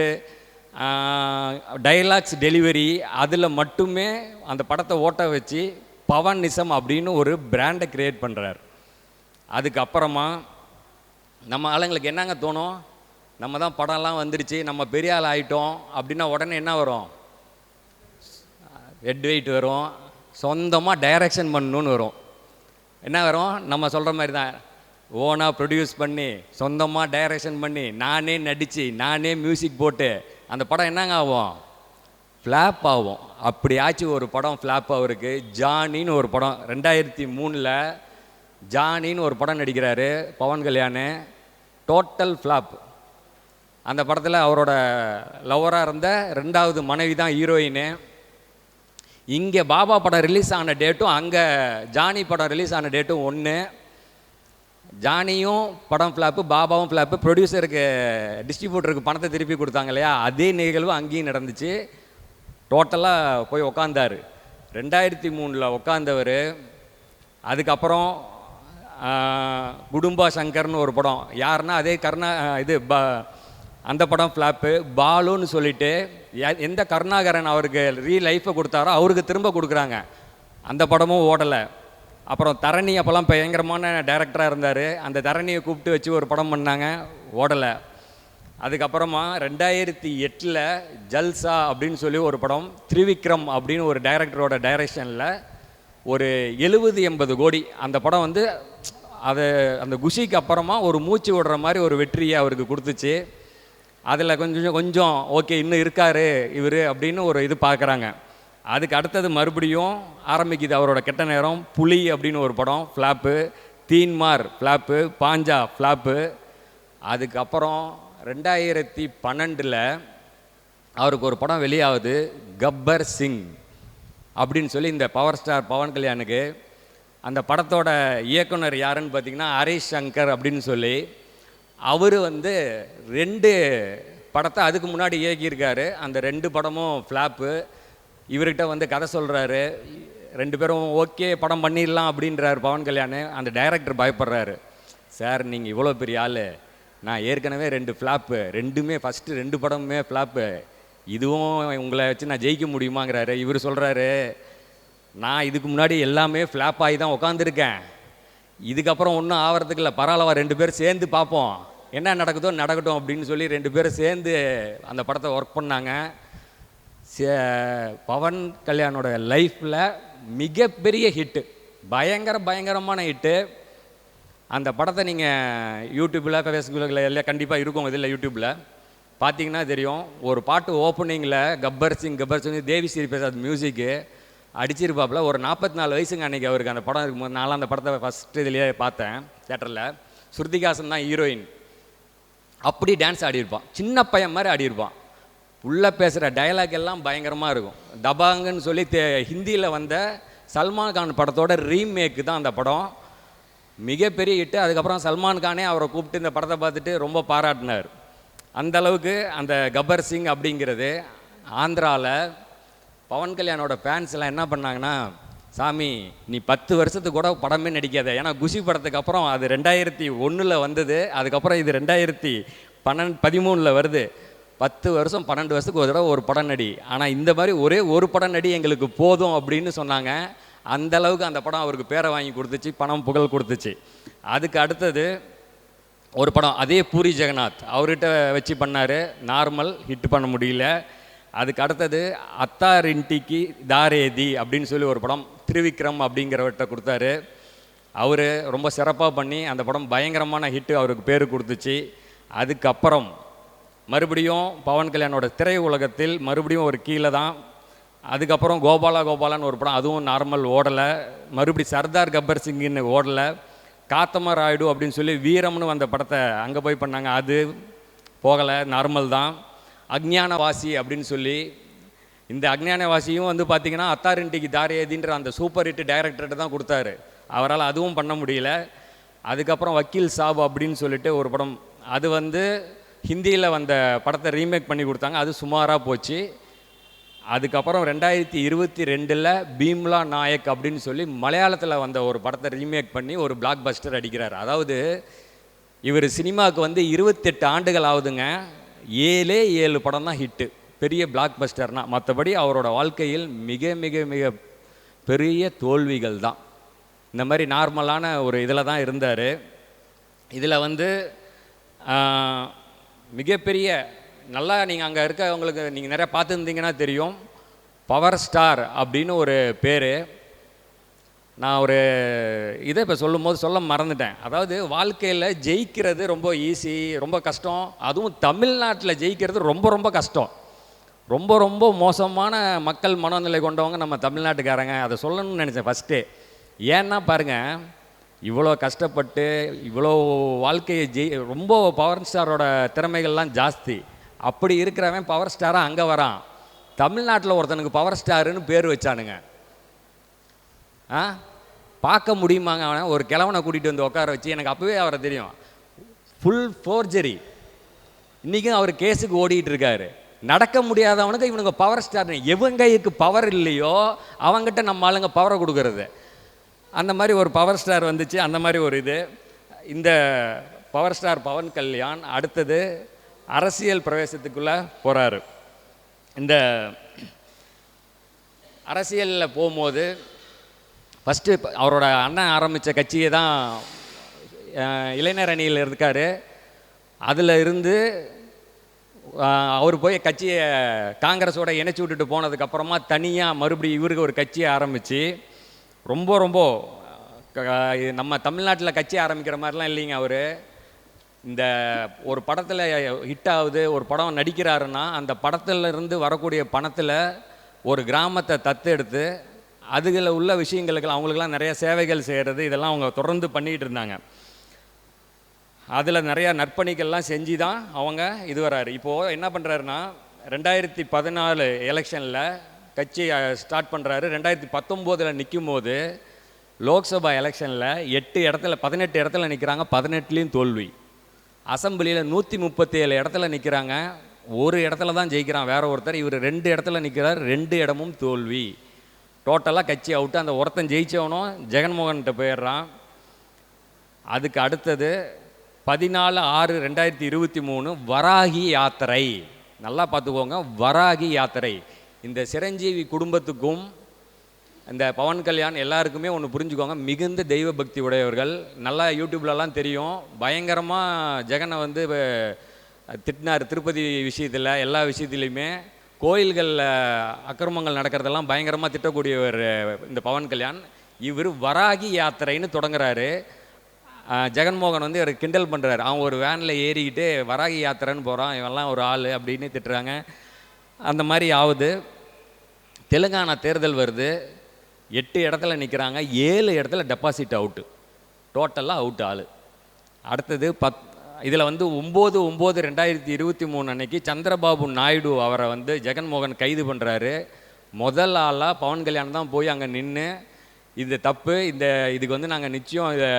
டைலாக்ஸ் டெலிவரி, அதில் மட்டுமே அந்த படத்தை ஓட்ட வச்சு பவனிசம் அப்படின்னு ஒரு பிராண்டை க்ரியேட் பண்ணுறார். அதுக்கப்புறமா நம்ம ஆளுங்களுக்கு என்னங்க தோணும், நம்ம தான் படம்லாம் வந்துடுச்சு, நம்ம பெரிய ஆள் ஆகிட்டோம் அப்படின்னா உடனே என்ன வரும், ஹெட் வெயிட் வரும், சொந்தமாக டைரக்ஷன் பண்ணணுன்னு வரும். என்ன வரும், நம்ம சொல்கிற மாதிரி தான் ஓனாக ப்ரொடியூஸ் பண்ணி சொந்தமாக டைரக்ஷன் பண்ணி நானே நடித்து நானே மியூசிக் போட்டு அந்த படம் என்னங்க ஆகும்? ஃப்ளாப் ஆகும். அப்படி ஆச்சு ஒரு படம் ஃப்ளாப் அவருக்கு. ஜானின்னு ஒரு படம் 2003 ஜானின்னு ஒரு படம் நடிக்கிறாரு பவன் கல்யாண். Total flop. அந்த படத்தில் அவரோட லவராக இருந்த 2வது மனைவி தான் ஹீரோயின். இங்கே பாபா படம் ரிலீஸ் ஆன டேட்டும் அங்கே ஜானி படம் ரிலீஸ் ஆன டேட்டும் ஒன்று. ஜானியும் படம் ஃப்ளாப்பு, பாபாவும் ஃப்ளாப்பு. ப்ரொடியூசருக்கு டிஸ்ட்ரிபியூட்டருக்கு பணத்தை திருப்பி கொடுத்தாங்க இல்லையா, அதே நிகழ்வு அங்கேயும் நடந்துச்சு. டோட்டலாக போய் உக்காந்தார். 2003 உக்காந்தவர். அதுக்கப்புறம் குடும்பா சங்கர்னு ஒரு படம், யாருன்னா அதே அந்த படம் ஃப்ளாப்பு. பாலுன்னு சொல்லிட்டு எந்த கருணாகரன் அவருக்கு லைஃப்பை கொடுத்தாரோ அவருக்கு திரும்ப கொடுக்குறாங்க. அந்த படமும் ஓடலை. அப்புறம் தரணி அப்போல்லாம் பயங்கரமான டைரக்டராக இருந்தார். அந்த தரணியை கூப்பிட்டு வச்சு ஒரு படம் பண்ணாங்க, ஓடலை. அதுக்கப்புறமா 2008 ஜல்சா அப்படின்னு சொல்லி ஒரு படம், திரிவிக்ரம் அப்படின்னு ஒரு டைரக்டரோட டைரக்ஷனில் ஒரு 70-80 கோடி. அந்த படம் வந்து அந்த குஷிக்கு அப்புறமா ஒரு மூச்சு விடுற மாதிரி ஒரு வெற்றியை அவருக்கு கொடுத்துச்சு. அதில் கொஞ்சம் ஓகே இன்னும் இருக்கார் இவர் அப்படின்னு ஒரு இது பார்க்குறாங்க. அதுக்கு அடுத்தது மறுபடியும் ஆரம்பிக்குது அவரோட கெட்ட நேரம். புலி அப்படின்னு ஒரு படம் ஃப்ளாப்பு. தீன்மார் ஃப்ளாப்பு. பாஞ்சா ஃப்ளாப்பு. அதுக்கப்புறம் 2012 அவருக்கு ஒரு படம் வெளியாகுது, கப்பர் சிங் அப்படின்னு சொல்லி, இந்த பவர் ஸ்டார் பவன் கல்யாணுக்கு. அந்த படத்தோட இயக்குனர் யாருன்னு பார்த்தீங்கன்னா ஹரிஷ் சங்கர் அப்படின்னு சொல்லி. அவர் வந்து 2 படத்தை அதுக்கு முன்னாடி இயக்கியிருக்காரு. அந்த 2 படமும் ஃப்ளாப்பு. இவர்கிட்ட வந்து கதை சொல்கிறாரு. 2 பேரும் ஓகே படம் பண்ணிடலாம் அப்படின்றார் பவன் கல்யாண். அந்த டைரக்டர் பயப்படுறாரு. சார் நீங்கள் இவ்வளோ பெரிய ஆள், நான் ஏற்கனவே 2 ஃப்ளாப்பு, 2மே ஃபஸ்ட்டு 2 படமுமே ஃப்ளாப்பு, இதுவும் உங்களை வச்சு நான் ஜெயிக்க முடியுமாங்கிறாரு. இவர் சொல்கிறாரு, நான் இதுக்கு முன்னாடி எல்லாமே ஃப்ளாப் ஆகி தான் உட்காந்துருக்கேன், இதுக்கப்புறம் ஒன்றும் ஆகிறதுக்கு இல்லை, பரவாயில்லவா 2 பேரும் சேர்ந்து பார்ப்போம், என்ன நடக்குதோ நடக்கட்டும் அப்படின்னு சொல்லி 2 பேரும் சேர்ந்து அந்த படத்தை ஒர்க் பண்ணாங்க. பவன் கல்யாணோட லைஃப்பில் மிகப்பெரிய ஹிட்டு, பயங்கரமான ஹிட்டு. அந்த படத்தை நீங்கள் யூடியூப்பில் ஃபேஸ்புக்கில் எல்லாம் கண்டிப்பாக இருக்கும், இதில் யூடியூப்பில் பார்த்தீங்கன்னா தெரியும். ஒரு பாட்டு ஓப்பனிங்கில் கப்பர் சிங் தேவி ஸ்ரீ பிரசாத் மியூசிக்கு அடிச்சிருப்பாப்புல. ஒரு 44 வயசுங்க அன்றைக்கி அவருக்கு. அந்த படம் இருக்கும்போது நான்லாம் அந்த படத்தை ஃபஸ்ட்டு இதுலேயே பார்த்தேன் தேட்டரில். ஸ்ருதிகாசன் தான் ஹீரோயின். அப்படி டான்ஸ் ஆடியிருப்பான், சின்ன பையன் மாதிரி ஆடியிருப்பான். உள்ளே பேசுகிற டைலாக் எல்லாம் பயங்கரமாக இருக்கும். தபாங்குன்னு சொல்லி ஹிந்தியில் வந்த சல்மான் கான் படத்தோட ரீமேக்கு தான் அந்த படம். மிகப்பெரிய ஹிட்டு. அதுக்கப்புறம் சல்மான் கானே அவரை கூப்பிட்டு இந்த படத்தை பார்த்துட்டு ரொம்ப பாராட்டினார். அந்தளவுக்கு அந்த கப்பர் சிங் அப்படிங்கிறது. ஆந்திராவில் பவன் கல்யாணோட ஃபேன்ஸ் எல்லாம் என்ன பண்ணாங்கன்னா, சாமி நீ 10 வருஷத்துக்கு கூட படமே நடிக்காத. ஏன்னா குஷி படத்துக்கு அப்புறம் அது 2001 வந்தது, அதுக்கப்புறம் இது 2013 வருது. 10 வருஷம் 12 வருஷத்துக்கு ஒரு தடவை ஒரு படம் நடி, ஆனால் இந்த மாதிரி ஒரே ஒரு படம் நடி எங்களுக்கு போதும் அப்படின்னு சொன்னாங்க. அந்தளவுக்கு அந்த படம் அவருக்கு பேரை வாங்கி கொடுத்துச்சு, பணம் புகழ் கொடுத்துச்சு. அதுக்கு அடுத்தது ஒரு படம், அதே பூரி ஜெகநாத் அவர்கிட்ட வச்சு பண்ணார், நார்மல் ஹிட் பண்ண முடியல. அதுக்கு அடுத்தது அத்தாரின்டிக்கு தாரேதி அப்படின்னு சொல்லி ஒரு படம் திரிவிக்ரம் அப்படிங்கிறவர்கிட்ட கொடுத்தாரு. அவர் ரொம்ப சிறப்பாக பண்ணி அந்த படம் பயங்கரமான ஹிட்டு, அவருக்கு பேர் கொடுத்துச்சு. அதுக்கப்புறம் மறுபடியும் பவன் கல்யாணோட திரை உலகத்தில் மறுபடியும் ஒரு கீழே தான். அதுக்கப்புறம் கோபாலான்னு ஒரு படம், அதுவும் நார்மல் ஓடலை. மறுபடி சர்தார் கப்பர் சிங்கின்னு ஓடலை. காத்தம ராயுடு அப்படின்னு சொல்லி வீரம்னு வந்த படத்தை அங்கே போய் பண்ணாங்க, அது போகலை, நார்மல் தான். அக்ஞானவாசி அப்படின்னு சொல்லி, இந்த அக்ஞானவாசியும் வந்து பார்த்திங்கன்னா அத்தாரின்டிக்கு தாரேதின்ற அந்த சூப்பர் ஹிட் டைரக்டர்கிட்ட தான் கொடுத்தாரு, அவரால் அதுவும் பண்ண முடியல. அதுக்கப்புறம் வக்கீல் சாப் அப்படின்னு சொல்லிட்டு ஒரு படம், அது வந்து ஹிந்தியில் வந்த படத்தை ரீமேக் பண்ணி கொடுத்தாங்க, அது சுமாராக போச்சு. அதுக்கப்புறம் 2022 பீம்லா நாயக் அப்படின்னு சொல்லி மலையாளத்தில் வந்த ஒரு படத்தை ரீமேக் பண்ணி ஒரு பிளாக் பஸ்டர் அடிக்கிறார். அதாவது இவர் சினிமாவுக்கு வந்து 28 ஆண்டுகள் ஆகுதுங்க, 7 படம் தான் ஹிட்டு, பெரிய பிளாக் பஸ்டர்னால். மற்றபடி அவரோட வாழ்க்கையில் மிக மிக மிக பெரிய தோல்விகள் தான். இந்த மாதிரி நார்மலான ஒரு இதில் தான் இருந்தார். இதில் வந்து மிகப்பெரிய நல்லா நீங்கள் அங்கே இருக்கவங்களுக்கு நீங்கள் நிறையா பார்த்துருந்தீங்கன்னா தெரியும், பவர் ஸ்டார் அப்படின்னு ஒரு பேர். நான் ஒரு இதை இப்போ சொல்லும்போது சொல்ல மறந்துட்டேன். அதாவது வாழ்க்கையில் ஜெயிக்கிறது ரொம்ப ஈஸி, ரொம்ப கஷ்டம். அதுவும் தமிழ்நாட்டில் ஜெயிக்கிறது ரொம்ப ரொம்ப கஷ்டம். ரொம்ப ரொம்ப மோசமான மக்கள் மனநிலை கொண்டவங்க நம்ம தமிழ்நாட்டுக்காரங்க. அதை சொல்லணும்னு நினச்சேன் ஃபஸ்ட்டு. ஏன்னா பாருங்கள், இவ்வளோ கஷ்டப்பட்டு இவ்வளோ வாழ்க்கையை ரொம்ப பவர் ஸ்டாரோட திறமைகள்லாம் ஜாஸ்தி. அப்படி இருக்கிறவன் பவர் ஸ்டாராக அங்கே வரான். தமிழ்நாட்டில் ஒருத்தனுக்கு பவர் ஸ்டாருன்னு பேர் வச்சானுங்க. பார்க்க முடியுமாங்க? அவனை ஒரு கிழவனை கூட்டிகிட்டு வந்து உட்கார வச்சு, எனக்கு அப்போவே அவரை தெரியும், ஃபுல் ஃபோர்ஜரி. இன்றைக்கும் அவர் கேஸுக்கு ஓடிட்டு இருக்காரு. நடக்க முடியாதவனுக்கு இவனுங்க பவர் ஸ்டார்னு. எவங்கைக்கு பவர் இல்லையோ அவங்ககிட்ட நம்ம ஆளுங்க பவரை கொடுக்கறது. அந்த மாதிரி ஒரு பவர் ஸ்டார் வந்துச்சு. அந்த மாதிரி ஒரு இது. இந்த பவர் ஸ்டார் பவன் கல்யாண் அடுத்தது அரசியல் பிரவேசத்துக்குள்ளே போகிறாரு. இந்த அரசியலில் போகும்போது ஃபஸ்ட்டு அவரோட அண்ணன் ஆரம்பித்த கட்சியை தான் இளைஞர் அணியில் இருக்கார். அதில் இருந்து அவர் போய் கட்சியை காங்கிரஸோட இணைச்சி விட்டுட்டு போனதுக்கப்புறமா தனியாக மறுபடியும் இவருக்கு ஒரு கட்சியை ஆரம்பித்து ரொம்ப ரொம்ப நம்ம தமிழ்நாட்டில் கட்சி ஆரம்பிக்கிற மாதிரிலாம் இல்லைங்க. அவர் இந்த ஒரு படத்தில் ஹிட் ஆகுது, ஒரு படம் நடிக்கிறாருன்னா அந்த படத்திலிருந்து வரக்கூடிய பணத்தில் ஒரு கிராமத்தை தத்தெடுத்து அதுகளில் உள்ள விஷயங்களுக்கு அவங்களுக்கெல்லாம் நிறைய சேவைகள் செய்கிறது, இதெல்லாம் அவங்க தொடர்ந்து பண்ணிகிட்டு இருந்தாங்க. அதில் நிறையா நற்பணிகள்லாம் செஞ்சு தான் அவங்க இது வராரு. இப்போது என்ன பண்ணுறாருன்னா 2014 எலெக்ஷனில் கட்சி ஸ்டார்ட் பண்ணுறாரு. 2019 நிற்கும் போது லோக்சபா எலெக்ஷனில் 18 இடத்துல நிற்கிறாங்க, 18லேயும் தோல்வி. அசம்பிளியில் 137 இடத்துல நிற்கிறாங்க, ஒரு இடத்துல தான் ஜெயிக்கிறான் வேற ஒருத்தர். இவர் 2 இடத்துல நிற்கிறார், 2 இடமும் தோல்வி. டோட்டலாக கட்சி அவுட்டு. அந்த ஒருத்தன் ஜெயித்தவனும் ஜெகன்மோகன்கிட்ட போயிடுறான். அதுக்கு அடுத்தது 14/6/2023 வராகி யாத்திரை. நல்லா பார்த்துக்கோங்க, வராகி யாத்திரை. இந்த சிரஞ்சீவி குடும்பத்துக்கும் இந்த பவன் கல்யாண் எல்லாருக்குமே ஒன்று புரிஞ்சுக்கோங்க, மிகுந்த தெய்வ பக்தி உடையவர்கள். நல்லா யூடியூப்லலாம் தெரியும். பயங்கரமாக ஜெகனை வந்து திட்டினார் திருப்பதி விஷயத்தில், எல்லா விஷயத்துலையுமே. கோயில்களில் அக்கிரமங்கள் நடக்கிறதெல்லாம் பயங்கரமாக திட்டக்கூடியவர் இந்த பவன் கல்யாண். இவர் வராகி யாத்திரைன்னு தொடங்குறாரு. ஜெகன்மோகன் வந்து இவர் கிண்டல் பண்ணுறாரு. அவன் ஒரு வேனில் ஏறிக்கிட்டு வராகி யாத்திரைன்னு போகிறான், இவெல்லாம் ஒரு ஆள் அப்படின்னு திட்டுறாங்க. அந்த மாதிரி ஆகுது. தெலுங்கானா தேர்தல் வருது, 8 இடத்துல நிற்கிறாங்க, 7 இடத்துல டெபாசிட் அவுட்டு, டோட்டலாக அவுட் ஆள். அடுத்தது இதில் வந்து 9/9/2023 அன்னைக்கு சந்திரபாபு நாயுடு அவரை வந்து ஜெகன்மோகன் கைது பண்ணுறாரு. முதல் ஆளாக பவன் கல்யாண் தான் போய் அங்கே நின்று இது தப்பு, இதுக்கு வந்து நாங்கள் நிச்சயம் இதை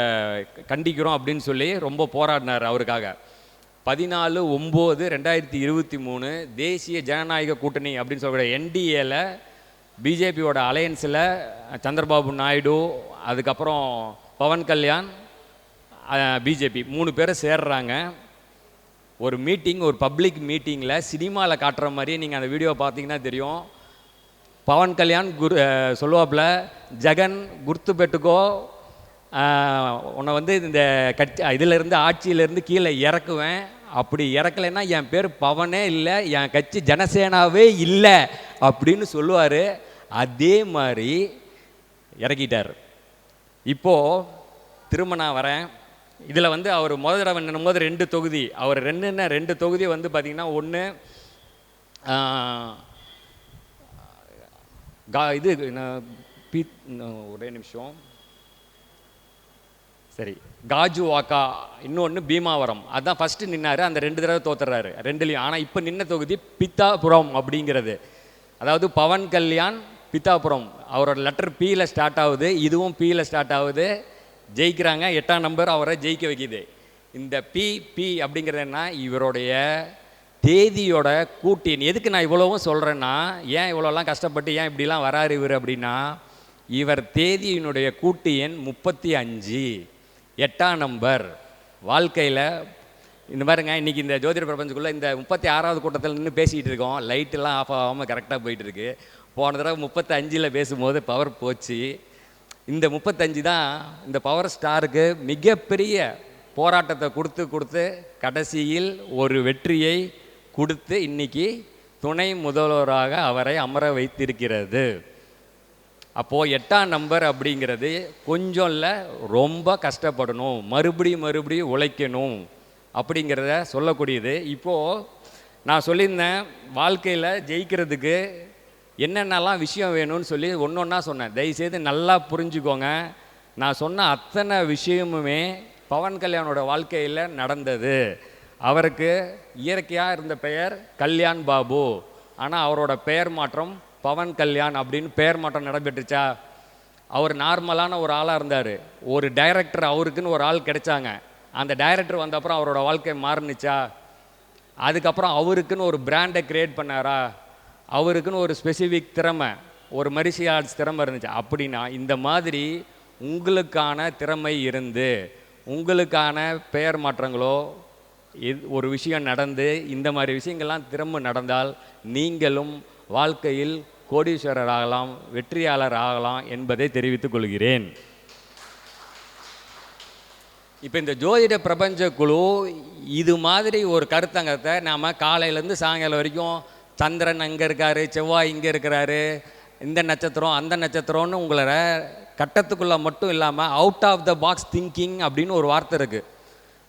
கண்டிக்கிறோம் அப்படின்னு சொல்லி ரொம்ப போராடினார் அவருக்காக. 14/9/2023 தேசிய ஜனநாயக கூட்டணி அப்படின்னு சொல்லக்கூடிய NDAல பிஜேபியோட அலையன்ஸில் சந்திரபாபு நாயுடு, அதுக்கப்புறம் பவன் கல்யாண், பிஜேபி 3 பேர் சேர்றாங்க. ஒரு மீட்டிங், ஒரு பப்ளிக் மீட்டிங்கில் சினிமாவில் காட்டுற மாதிரியே நீங்கள் அந்த வீடியோவை பார்த்தீங்கன்னா தெரியும். பவன் கல்யாண் சொல்லுவாப்புல, ஜெகன் குர்த்து பெட்டுக்கோ, உன்னை வந்து இந்த இதிலேருந்து ஆட்சியிலேருந்து கீழே இறக்குவேன், அப்படி இறக்கலைன்னா என் பேர் பவனே இல்லை, என் கட்சி ஜனசேனாவே இல்லை அப்படின்னு சொல்லுவார். அதே மாதிரி இறக்கிட்டார். இப்போது திரும்ப நான் வரேன். இதில் வந்து அவர் முதல் தடவை நின்னும்போது 2 தொகுதி, அவர் 2 தொகுதி வந்து பார்த்திங்கன்னா, ஒன்று இது ஒரே நிமிஷம், சரி, காஜுவாக்கா, இன்னொன்று பீமாவரம். அதுதான் ஃபஸ்ட்டு நின்னார். அந்த 2 தடவை தோத்துறாரு 2லையும். ஆனால் இப்போ நின்ன தொகுதி பித்தாபுரம் அப்படிங்கிறது. அதாவது பவன் கல்யாண் பித்தாபுரம், அவரோட லெட்டர் Pயில் ஸ்டார்ட் ஆகுது, இதுவும் Pயில் ஸ்டார்ட் ஆகுது. ஜெயிக்கிறாங்க, 8ஆம் நம்பர் அவரை ஜெயிக்க வைக்கிது. இந்த பி அப்படிங்கிறது என்ன, இவருடைய தேதியோட கூட்டின். எதுக்கு நான் இவ்வளவும் சொல்கிறேன்னா, ஏன் இவ்வளோலாம் கஷ்டப்பட்டு ஏன் இப்படிலாம் வராரு இவர் அப்படின்னா, இவர் தேதியினுடைய கூட்டு எண் 35, 8ஆம் நம்பர். வாழ்க்கையில் இந்த மாதிரிங்க, இன்றைக்கி இந்த ஜோதிட பிரபஞ்சத்துக்குள்ளே இந்த 36வது கூட்டத்தில் நின்று பேசிகிட்டு இருக்கோம். லைட்டெல்லாம் ஆஃப் ஆகாமல் கரெக்டாக போயிட்டுருக்கு. போன தடவை 35 பேசும்போது பவர் போச்சு. இந்த 35 தான் இந்த பவர் ஸ்டாருக்கு மிகப்பெரிய போராட்டத்தை கொடுத்து கடைசியில் ஒரு வெற்றியை கொடுத்து இன்னைக்கு துணை முதல்வராக அவரை அமர வைத்திருக்கிறது. அப்போது 8ஆம் நம்பர் அப்படிங்கிறது கொஞ்சம் இல்லை, ரொம்ப கஷ்டப்படணும், மறுபடியும் உழைக்கணும் அப்படிங்கிறத சொல்லக்கூடியது. இப்போது நான் சொல்லியிருந்தேன் வாழ்க்கையில் ஜெயிக்கிறதுக்கு என்னென்னலாம் விஷயம் வேணும்னு சொல்லி ஒன்று ஒன்றா சொன்னேன். தயவுசெய்து நல்லா புரிஞ்சுக்கோங்க. நான் சொன்ன அத்தனை விஷயமுமே பவன் கல்யாணோட வாழ்க்கையில் நடந்தது. அவருக்கு இயற்கையாக இருந்த பெயர் கல்யாண் பாபு, ஆனால் அவரோட பெயர் மாற்றம் பவன் கல்யாண் அப்படின்னு பெயர் மாற்றம் நடைபெற்றுச்சா? அவர் நார்மலான ஒரு ஆளாக இருந்தார். ஒரு டைரக்டர் அவருக்குன்னு ஒரு ஆள் கிடைச்சாங்க. அந்த டைரக்டர் வந்த அப்புறம் அவரோட வாழ்க்கை மாறுனுச்சா? அதுக்கப்புறம் அவருக்குன்னு ஒரு பிராண்டை க்ரியேட் பண்ணாரா? அவருக்குன்னு ஒரு ஸ்பெசிஃபிக் திறமை, ஒரு மரிஷியல் ஆர்ட்ஸ் திறமை இருந்துச்சு. அப்படின்னா இந்த மாதிரி உங்களுக்கான திறமை இருந்து உங்களுக்கான பெயர் மாற்றங்களோ ஒரு விஷயம் நடந்து இந்த மாதிரி விஷயங்கள்லாம் திரும்ப நடந்தால் நீங்களும் வாழ்க்கையில் கோடீஸ்வரர் ஆகலாம், வெற்றியாளர் ஆகலாம் என்பதை தெரிவித்துக் கொள்கிறேன். இப்போ இந்த ஜோதிட பிரபஞ்ச குழு இது மாதிரி ஒரு கருத்தங்கத்தை நாம் காலையிலேருந்து சாயங்காலம் வரைக்கும் சந்திரன் அங்கே இருக்கார், செவ்வாய் இங்கே இருக்கிறாரு, இந்த நட்சத்திரம் அந்த நட்சத்திரம்னு உங்களை கட்டத்துக்குள்ளே மட்டும் இல்லாமல் out of the box thinking அப்படின்னு ஒரு வார்த்தை இருக்குது.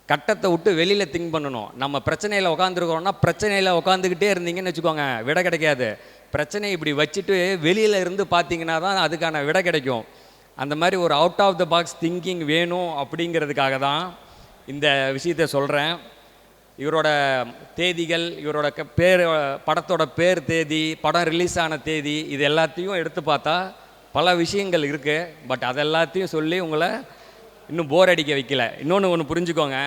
கட்டத்தை விட்டு வெளியில் திங்க் பண்ணணும். நம்ம பிரச்சனையில் உட்காந்துருக்கோம்னா பிரச்சனையில் உட்காந்துக்கிட்டே இருந்தீங்கன்னு வச்சுக்கோங்க, விடை கிடைக்காது. பிரச்சனையை இப்படி வச்சுட்டு வெளியில் இருந்து பார்த்தீங்கன்னா தான் அதுக்கான விடை கிடைக்கும். அந்த மாதிரி ஒரு out of the box thinking வேணும். அப்படிங்கிறதுக்காக தான் இந்த விஷயத்தை சொல்கிறேன். இவரோட தேதிகள், இவரோட பேர், படத்தோட பேர், தேதி, படம் ரிலீஸ் ஆன தேதி, இது எல்லாத்தையும் எடுத்து பார்த்தா பல விஷயங்கள் இருக்குது. பட் அதெல்லாத்தையும் சொல்லி உங்களை இன்னும் போர் அடிக்க வைக்கல. ஒன்று புரிஞ்சுக்கோங்க.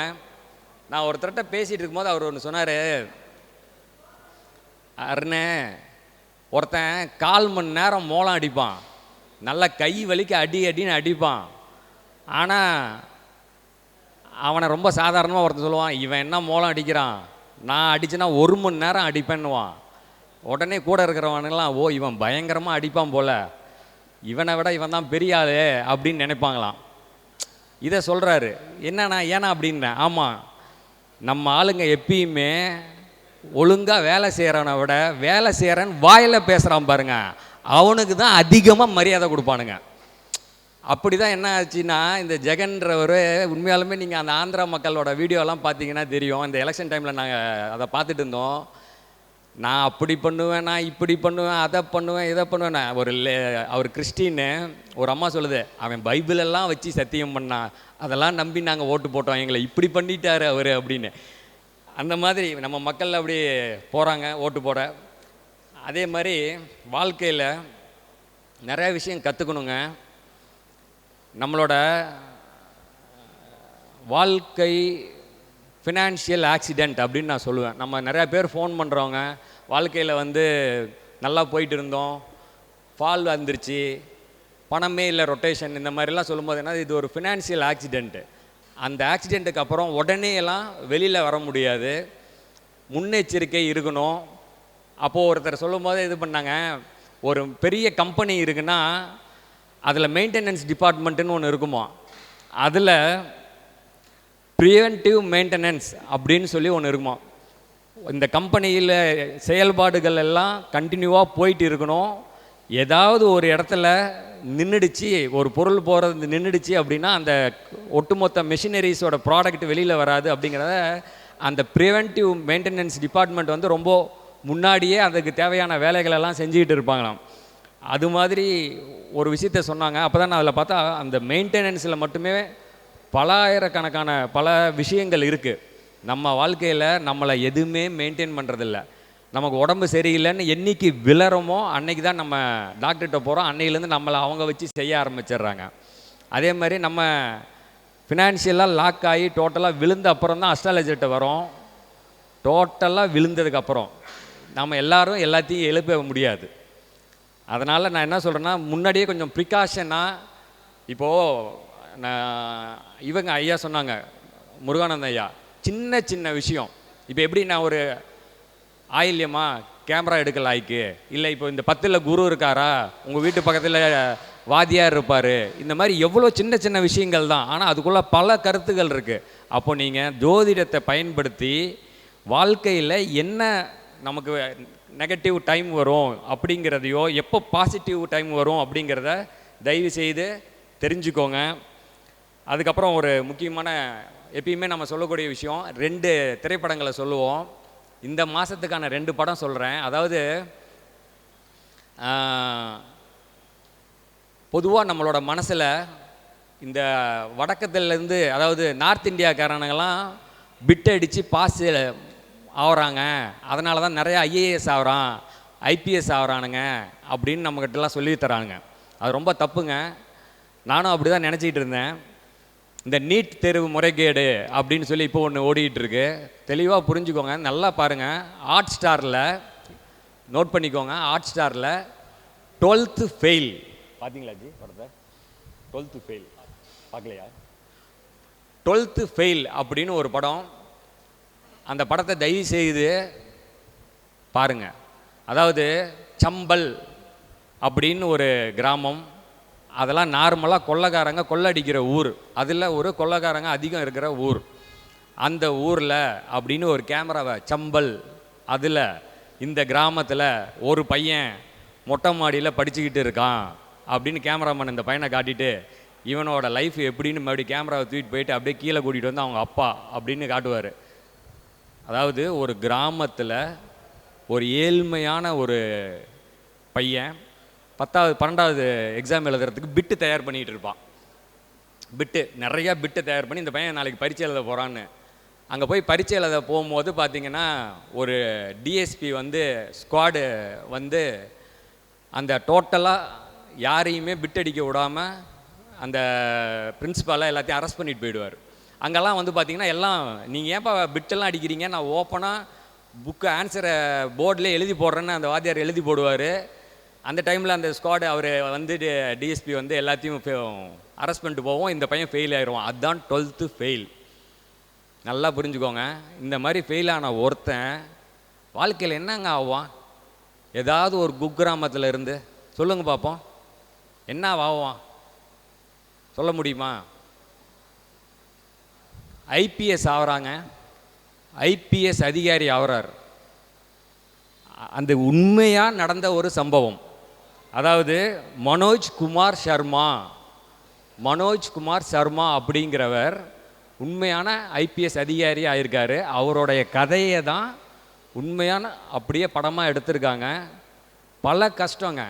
நான் ஒருத்தர்கிட்ட பேசிகிட்டு இருக்கும்போது அவர் ஒன்று சொன்னார். அருணே, ஒருத்தன் 1/4 மணி நேரம் மோளம் அடிப்பான், நல்லா கை வலிக்கு அடின்னு அடிப்பான். ஆனால் அவனை ரொம்ப சாதாரணமாக ஒருத்தன் சொல்லுவான், இவன் என்ன மோளம் அடிக்கிறான், நான் அடிச்சேன்னா 1 மணி நேரம் அடிப்பேன்னுவான். உடனே கூட இருக்கிறவனுங்களாம், ஓ இவன் பயங்கரமாக அடிப்பான் போல், இவனை விட இவன் தான் பெரிய ஆளு அப்படின்னு நினைப்பாங்களாம். இதை சொல்கிறாரு. என்னன்னா ஏன்னா அப்படின்னேன். ஆமாம், நம்ம ஆளுங்க எப்பயுமே ஒழுங்காக வேலை செய்கிறவனை விட வேலை செய்கிறன்னு வாயில் பேசுகிறான் பாருங்க, அவனுக்கு தான் அதிகமாக மரியாதை கொடுப்பானுங்க. அப்படி தான் என்ன ஆச்சுன்னா, இந்த ஜெகன்றவர் உண்மையாலுமே நீங்கள் அந்த ஆந்திரா மக்களோட வீடியோலாம் பார்த்தீங்கன்னா தெரியும். இந்த எலெக்ஷன் டைமில் நாங்கள் அதை பார்த்துட்டு இருந்தோம். நான் அப்படி பண்ணுவேன், நான் இப்படி பண்ணுவேன், அதை பண்ணுவேன், இதை பண்ணுவேன். அவர் கிறிஸ்டின்னு ஒரு அம்மா சொல்லுது, அவன் பைபிளெல்லாம் வச்சு சத்தியம் பண்ணான், அதெல்லாம் நம்பி நாங்கள் ஓட்டு போட்டோம், எங்களை இப்படி பண்ணிட்டாரு அவர் அப்படின்னு. அந்த மாதிரி நம்ம மக்கள் அப்படி போகிறாங்க ஓட்டு போட. அதே மாதிரி வாழ்க்கையில் நிறைய விஷயம் கற்றுக்கணுங்க. நம்மளோட வாழ்க்கை ஃபினான்ஷியல் ஆக்சிடெண்ட் அப்படின்னு நான் சொல்லுவேன். நம்ம நிறையா பேர் ஃபோன் பண்ணுறவங்க, வாழ்க்கையில் நல்லா போயிட்டு இருந்தோம், ஃபால் வந்துருச்சு, பணமே இல்லை, ரொட்டேஷன், இந்த மாதிரிலாம் சொல்லும்போது என்ன, இது ஒரு ஃபினான்ஷியல் ஆக்சிடெண்ட்டு. அந்த ஆக்சிடெண்ட்டுக்கு அப்புறம் உடனே எல்லாம் வெளியில் வர முடியாது, முன்னெச்சரிக்கை இருக்கணும். அப்போது ஒருத்தர் சொல்லும் போது இது பண்ணாங்க, ஒரு பெரிய கம்பெனி இருக்குன்னா அதில் மெயின்டெனன்ஸ் டிபார்ட்மெண்ட்டுன்னு ஒன்று இருக்குமா, அதில் ப்ரிவென்டிவ் மெயின்டெனன்ஸ் அப்படின்னு சொல்லி ஒன்று இருக்குமா. இந்த கம்பெனியில் செயல்பாடுகள் எல்லாம் கண்டினியூவாக போயிட்டு இருக்கணும். ஏதாவது ஒரு இடத்துல நின்றுடுச்சு, ஒரு பொருள் போகிறது நின்றுடுச்சு அப்படின்னா அந்த ஒட்டுமொத்த மெஷினரிஸோட ப்ராடக்ட் வெளியில் வராது. அப்படிங்கிறத அந்த ப்ரிவென்டிவ் மெயின்டெனன்ஸ் டிபார்ட்மெண்ட் ரொம்ப முன்னாடியே அதுக்கு தேவையான வேலைகளெல்லாம் செஞ்சுக்கிட்டு இருப்பாங்களாம். அது மாதிரி ஒரு விஷயத்த சொன்னாங்க. அப்போ தான் நான் அதில் பார்த்தா அந்த மெயின்டெனன்ஸில் மட்டுமே பல ஆயிரக்கணக்கான பல விஷயங்கள் இருக்குது. நம்ம வாழ்க்கையில் நம்மளை எதுவுமே மெயின்டைன் பண்ணுறதில்ல. நமக்கு உடம்பு சரியில்லைன்னு என்றைக்கு விளறமோ அன்னைக்கு தான் நம்ம டாக்டர்கிட்ட போகிறோம், அன்னையிலேருந்து நம்மளை அவங்க வச்சு செய்ய ஆரம்பிச்சிடுறாங்க. அதே மாதிரி நம்ம ஃபினான்ஷியலாக லாக் ஆகி டோட்டலாக விழுந்த அப்புறம் தான் அஸ்ட்ராலஜர்கிட்ட வரோம். டோட்டலாக விழுந்ததுக்கப்புறம் நம்ம எல்லாரும் எல்லாத்தையும் எழுப்ப முடியாது. அதனால் நான் என்ன சொல்கிறேன்னா, முன்னாடியே கொஞ்சம் ப்ரிகாஷனாக, இப்போது இவங்க ஐயா சொன்னாங்க, முருகானந்த ஐயா, சின்ன சின்ன விஷயம். இப்போ எப்படி நான் ஒரு ஆயில்யமா கேமரா எடுக்க லாய்க்கு இல்லை, இப்போ இந்த 10ல் குரு இருக்காரா, உங்கள் வீட்டு பக்கத்தில் வாதியார் இருப்பார், இந்த மாதிரி எவ்வளோ சின்ன சின்ன விஷயங்கள் தான். ஆனால் அதுக்குள்ளே பல கருத்துக்கள் இருக்குது. அப்போ நீங்கள் ஜோதிடத்தை பயன்படுத்தி வாழ்க்கையில் என்ன நமக்கு நெகட்டிவ் டைம் வரும் அப்படிங்கிறதையோ, எப்போ பாசிட்டிவ் டைம் வரும் அப்படிங்கிறத தயவு செய்து தெரிஞ்சுக்கோங்க. அதுக்கப்புறம் ஒரு முக்கியமான, எப்பயுமே நம்ம சொல்லக்கூடிய விஷயம், 2 திரைப்படங்களை சொல்லுவோம். இந்த மாதத்துக்கான 2 படம் சொல்கிறேன். அதாவது பொதுவாக நம்மளோட மனசில் இந்த வடக்கத்துலேருந்து, அதாவது நார்த் இந்தியாக்காரனுங்கெல்லாம் பிட் அடித்து பாஸ் ஆகிறாங்க, அதனால தான் நிறைய ஐஏஎஸ் ஆகிறான், ஐபிஎஸ் ஆகிறானுங்க அப்படின்னு நம்மக்கிட்டலாம் சொல்லி தராங்க. அது ரொம்ப தப்புங்க. நானும் அப்படி தான் நினச்சிக்கிட்டு இருந்தேன். இந்த நீட் தேர்வு முறைகேடு அப்படின்னு சொல்லி இப்போ ஒன்று ஓடிக்கிட்டு இருக்கு. தெளிவாக புரிஞ்சுக்கோங்க, நல்லா பாருங்கள். ஹாட் ஸ்டாரில் நோட் பண்ணிக்கோங்க, ஹாட் ஸ்டாரில் 12th ஃபெயில் பார்த்தீங்களா ஜி? படத்தை 12th ஃபெயில் பார்க்கலையா? 12th ஃபெயில் அப்படின்னு ஒரு படம். அந்த படத்தை தயவு செய்து பாருங்க. அதாவது சம்பல் அப்படின்னு ஒரு கிராமம், அதெல்லாம் நார்மலாக கொள்ளைக்காரங்க கொள்ளடிக்கிற ஊர், அதில் ஒரு கொள்ளைக்காரங்க அதிகம் இருக்கிற ஊர். அந்த ஊரில் அப்படின்னு ஒரு கேமராவை, சம்பல் அதில் இந்த கிராமத்தில் ஒரு பையன் மொட்டை மாடியில் படிச்சுக்கிட்டு இருக்கான் அப்படின்னு கேமராமேன் இந்த பையனை காட்டிட்டு இவனோட லைஃப் எப்படின்னு மறுபடியும் கேமராவை தூக்கிட்டு போயிட்டு அப்படியே கீழே கூட்டிகிட்டு வந்து அவங்க அப்பா அப்படின்னு காட்டுவார். அதாவது ஒரு கிராமத்தில் ஒரு ஏழ்மையான ஒரு பையன் 10வது 12வது எக்ஸாம் எழுதுறதுக்கு பிட்டு தயார் பண்ணிகிட்டு இருப்பான். நிறையா பிட்டு தயார் பண்ணி இந்த பையன் நாளைக்கு பரீட்சை எழுத போகிறான்னு அங்கே போய் பரீட்சை எழுத போகும்போது பார்த்திங்கன்னா ஒரு டிஎஸ்பி வந்து ஸ்குவாடு வந்து அந்த டோட்டலாக யாரையுமே பிட் அடிக்க விடாமல் அந்த பிரின்ஸிபாலாக எல்லாத்தையும் அரெஸ்ட் பண்ணிட்டு போயிடுவார். அங்கெல்லாம் வந்து பார்த்திங்கன்னா எல்லாம், நீங்கள் ஏன்ப்பா பிட்டெல்லாம் அடிக்கிறீங்க, நான் ஓப்பனாக புக்கு ஆன்சரை போர்டில் எழுதி போடுறேன்னு அந்த வாத்தியார் எழுதி போடுவார். அந்த டைமில் அந்த ஸ்குவாடு அவர் வந்து டிஎஸ்பி வந்து எல்லாத்தையும் அரெஸ்ட் பண்ணிட்டு போவோம். இந்த பையன் ஃபெயில் ஆயிடுவான். அதுதான் 12th ஃபெயில். நல்லா புரிஞ்சுக்கோங்க. இந்த மாதிரி ஃபெயில் ஆன ஒருத்தன் வாழ்க்கையில் என்னங்க ஆவான்? ஏதாவது ஒரு குக்கிராமத்தில் இருந்து சொல்லுங்கள் பார்ப்போம், என்ன ஆவான் சொல்ல முடியுமா? ஐபிஎஸ் ஆகிறாங்க, ஐபிஎஸ் அதிகாரி ஆகிறார். அந்த உண்மையாக நடந்த ஒரு சம்பவம். அதாவது மனோஜ் குமார் சர்மா அப்படிங்கிறவர் உண்மையான ஐபிஎஸ் அதிகாரி ஆயிருக்காரு. அவருடைய கதையை தான் உண்மையான அப்படியே படமாக எடுத்திருக்காங்க. பல கஷ்டங்க.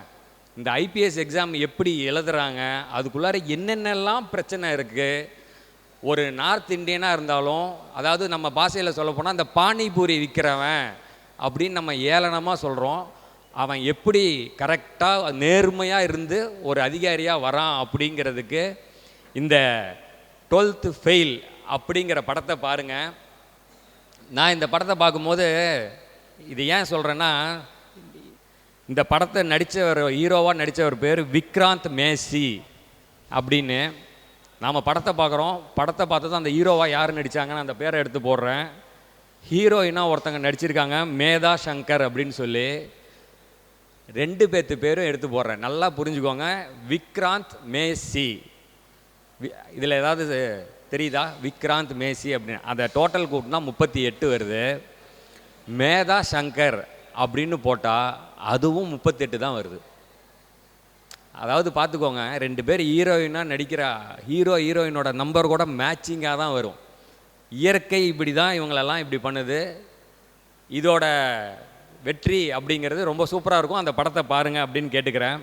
இந்த ஐபிஎஸ் எக்ஸாம் எப்படி எழுதுறாங்க, அதுக்குள்ளார என்னென்னலாம் பிரச்சனை இருக்குது. ஒரு நார்த் இந்தியனாக இருந்தாலும், அதாவது நம்ம பாஷையில் சொல்ல போனால் இந்த பானிபூரி விற்கிறவன் அப்படின்னு நம்ம ஏளனமாக சொல்கிறோம். அவன் எப்படி கரெக்டாக நேர்மையாக இருந்து ஒரு அதிகாரியாக வரான் அப்படிங்கிறதுக்கு இந்த 12th ஃபெயில் அப்படிங்கிற படத்தை பாருங்கள். நான் இந்த படத்தை பார்க்கும்போது இது ஏன் சொல்கிறேன்னா, இந்த படத்தை நடித்தவர், ஹீரோவாக நடித்தவர் பேர் விக்ராந்த் மேசி அப்படின்னு. நாம் படத்தை பார்க்குறோம், படத்தை பார்த்து தான் அந்த ஹீரோவாக யார் நடித்தாங்கன்னு அந்த பேரை எடுத்து போடுறேன். ஹீரோயினாக ஒருத்தங்க நடிச்சிருக்காங்க, மேதா சங்கர் அப்படின்னு சொல்லி. 2 பேர்த்து பேரும் எடுத்து போடுறேன், நல்லா புரிஞ்சுக்கோங்க. விக்ராந்த் மேசி, இதில் ஏதாவது தெரியுதா? விக்ராந்த் மேசி அப்படின்னு அந்த டோட்டல் கூட்டினா 38 வருது. மேதா சங்கர் அப்படின்னு போட்டால் அதுவும் 38 தான் வருது. அதாவது பார்த்துக்கோங்க, 2 பேர் ஹீரோயினாக நடிக்கிற ஹீரோயினோட நம்பர் கூட மேட்சிங்காக தான் வரும். இயற்கை இப்படி தான் இவங்களெல்லாம் இப்படி பண்ணுது. இதோட வெற்றி அப்படிங்கிறது ரொம்ப சூப்பராக இருக்கும். அந்த படத்தை பாருங்கள் அப்படின்னு கேட்டுக்கிறேன்.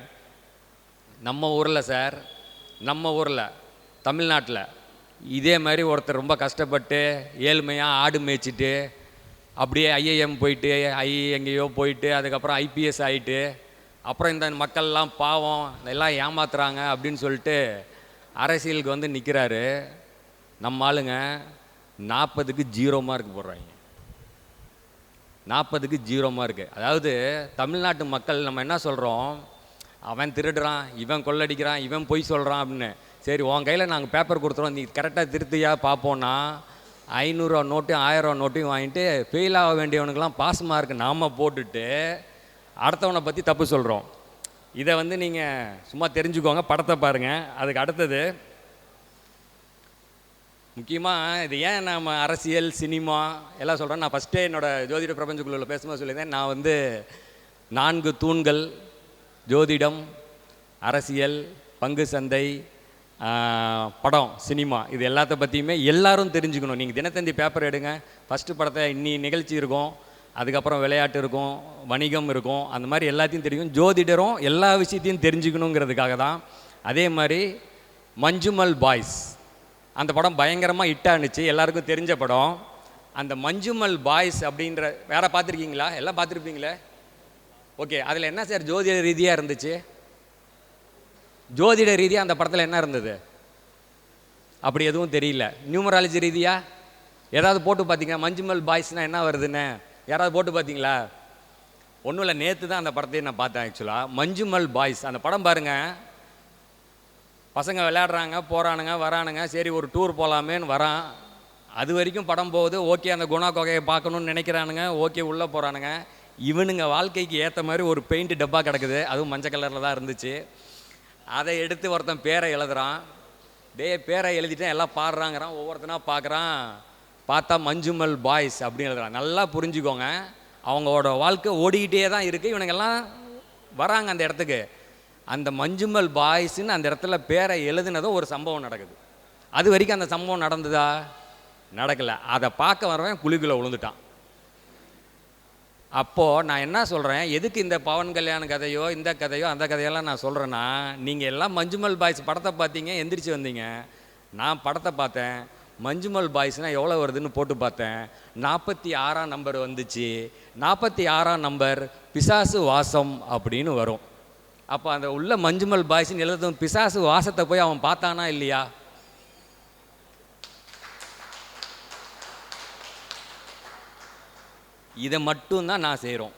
நம்ம ஊரில் சார், நம்ம ஊரில் தமிழ்நாட்டில் இதே மாதிரி ஒருத்தர் ரொம்ப கஷ்டப்பட்டு ஏழ்மையாக ஆடு மேய்ச்சிட்டு அப்படியே ஐஏஎம் போயிட்டு எங்கேயோ போயிட்டு அதுக்கப்புறம் ஐபிஎஸ் ஆகிட்டு அப்புறம் இந்த மக்கள்லாம் பாவம் எல்லாம் ஏமாத்துறாங்க அப்படின்னு சொல்லிட்டு அரசியலுக்கு வந்து நிற்கிறாரு. நம்ம ஆளுங்க 40க்கு 0 மார்க் போடுறாங்க. 40க்கு 0 மார்க்கு. அதாவது தமிழ்நாட்டு மக்கள் நம்ம என்ன சொல்கிறோம், அவன் திருடுறான், இவன் கொள்ளடிக்கிறான், இவன் பொய் சொல்கிறான் அப்படின்னு. சரி, உன் கையில் நாங்கள் பேப்பர் கொடுத்துருவோம், நீ கரெக்டாக திருத்தியா பார்ப்போன்னா 500 நோட்டையும் 1000 நோட்டையும் வாங்கிட்டு ஃபெயில் ஆக வேண்டியவனுக்கெல்லாம் பாஸ் மார்க் நாம் போட்டுட்டு அடுத்தவனை பற்றி தப்பு சொல்கிறோம். இதை வந்து நீங்கள் சும்மா தெரிஞ்சுக்கோங்க, படத்தை பாருங்கள். அதுக்கு அடுத்தது முக்கியமாக இது ஏன் நம்ம அரசியல் சினிமா எல்லாம் சொல்கிறேன். நான் ஃபஸ்ட்டே என்னோடய ஜோதிட பிரபஞ்சக்குள்ள பேசும்போது சொல்லியிருந்தேன், நான் வந்து 4 தூண்கள்: ஜோதிடம், அரசியல், பங்கு சந்தை, படம், சினிமா. இது எல்லாத்த பற்றியுமே எல்லாரும் தெரிஞ்சுக்கணும். நீங்கள் தினத்தந்தி பேப்பர் எடுங்க, ஃபஸ்ட்டு படத்தை இன்னி நிகழ்ச்சி இருக்கும், அதுக்கப்புறம் விளையாட்டு இருக்கும், வணிகம் இருக்கும், அந்த மாதிரி எல்லாத்தையும் தெரியும். ஜோதிடரும் எல்லா விஷயத்தையும் தெரிஞ்சுக்கணுங்கிறதுக்காக தான். அதே மாதிரி மஞ்சுமல் பாய்ஸ் அந்த படம் பயங்கரமாக ஹிட்டானுச்சு, எல்லாருக்கும் தெரிஞ்ச படம். அந்த மஞ்சுமல் பாய்ஸ் அப்படின்ற வேற பார்த்துருக்கீங்களா? எல்லாம் பார்த்துருப்பீங்களே. ஓகே, அதில் என்ன சார் ஜோதிட ரீதியாக இருந்துச்சு? ஜோதிட ரீதியாக அந்த படத்தில் என்ன இருந்தது? அப்படி எதுவும் தெரியல. நியூமராலஜி ரீதியாக ஏதாவது போட்டு பார்த்தீங்கன்னா மஞ்சுமல் பாய்ஸ்னால் என்ன வருதுன்னு யாராவது போட்டு பார்த்தீங்களா? ஒன்றும் இல்லை, நேற்று தான் அந்த படத்தையும் நான் பார்த்தேன். ஆக்சுவலாக மஞ்சுமல் பாய்ஸ் அந்த படம் பாருங்கள். பசங்க விளையாடுறாங்க, போகிறானுங்க, வரானுங்க, சரி ஒரு டூர் போகலாமேன்னு வரான். அது வரைக்கும் படம் போகுது. ஓகே, அந்த குணா கொகையை பார்க்கணுன்னு நினைக்கிறானுங்க. ஓகே, உள்ளே போகிறானுங்க. இவனுங்க வாழ்க்கைக்கு ஏற்ற மாதிரி ஒரு பெயிண்ட் டப்பா கிடக்குது, அதுவும் மஞ்சள் கலரில் தான் இருந்துச்சு. அதை எடுத்து ஒருத்தன் பேரை எழுதுறான். பேரை எழுதிட்டேன், எல்லாம் பாடுறாங்கிறான். ஒவ்வொருத்தனா பார்க்குறான். பார்த்தா மஞ்சுமல் பாய்ஸ் அப்படின்னு எழுதுறான். நல்லா புரிஞ்சுக்கோங்க, அவங்களோட வாழ்க்கை ஓடிக்கிட்டே தான் இருக்குது. இவனுங்கெல்லாம் வராங்க அந்த இடத்துக்கு. அந்த மஞ்சுமல் பாய்ஸ்ன்னு அந்த இடத்துல பேரை எழுதுனதும் ஒரு சம்பவம் நடக்குது. அது வரைக்கும் அந்த சம்பவம் நடந்ததா? நடக்கலை. அதை பார்க்க வரவன் குழிக்குள்ளே விழுந்துட்டான். அப்போது நான் என்ன சொல்கிறேன், எதுக்கு இந்த பவன் கல்யாண கதையோ இந்த கதையோ அந்த கதையெல்லாம் நான் சொல்கிறேன்னா, நீங்கள் எல்லாம் மஞ்சுமல் பாய்ஸ் படத்தை பார்த்தீங்க, எந்திரிச்சு வந்தீங்க. நான் படத்தை பார்த்தேன். மஞ்சுமல் பாய்ஸ்னால் எவ்வளோ வருதுன்னு போட்டு பார்த்தேன். 46ஆம் நம்பர் வந்துச்சு. 46ஆம் நம்பர் பிசாசு வாசம் அப்படின்னு வரும். அப்போ அந்த உள்ள மஞ்சுமல் பாய்ஸ்ன்னு எழுதும் பிசாசு வாசத்தை போய் அவன் பார்த்தானா இல்லையா? இதை மட்டும்தான் நான் செய்கிறோம்.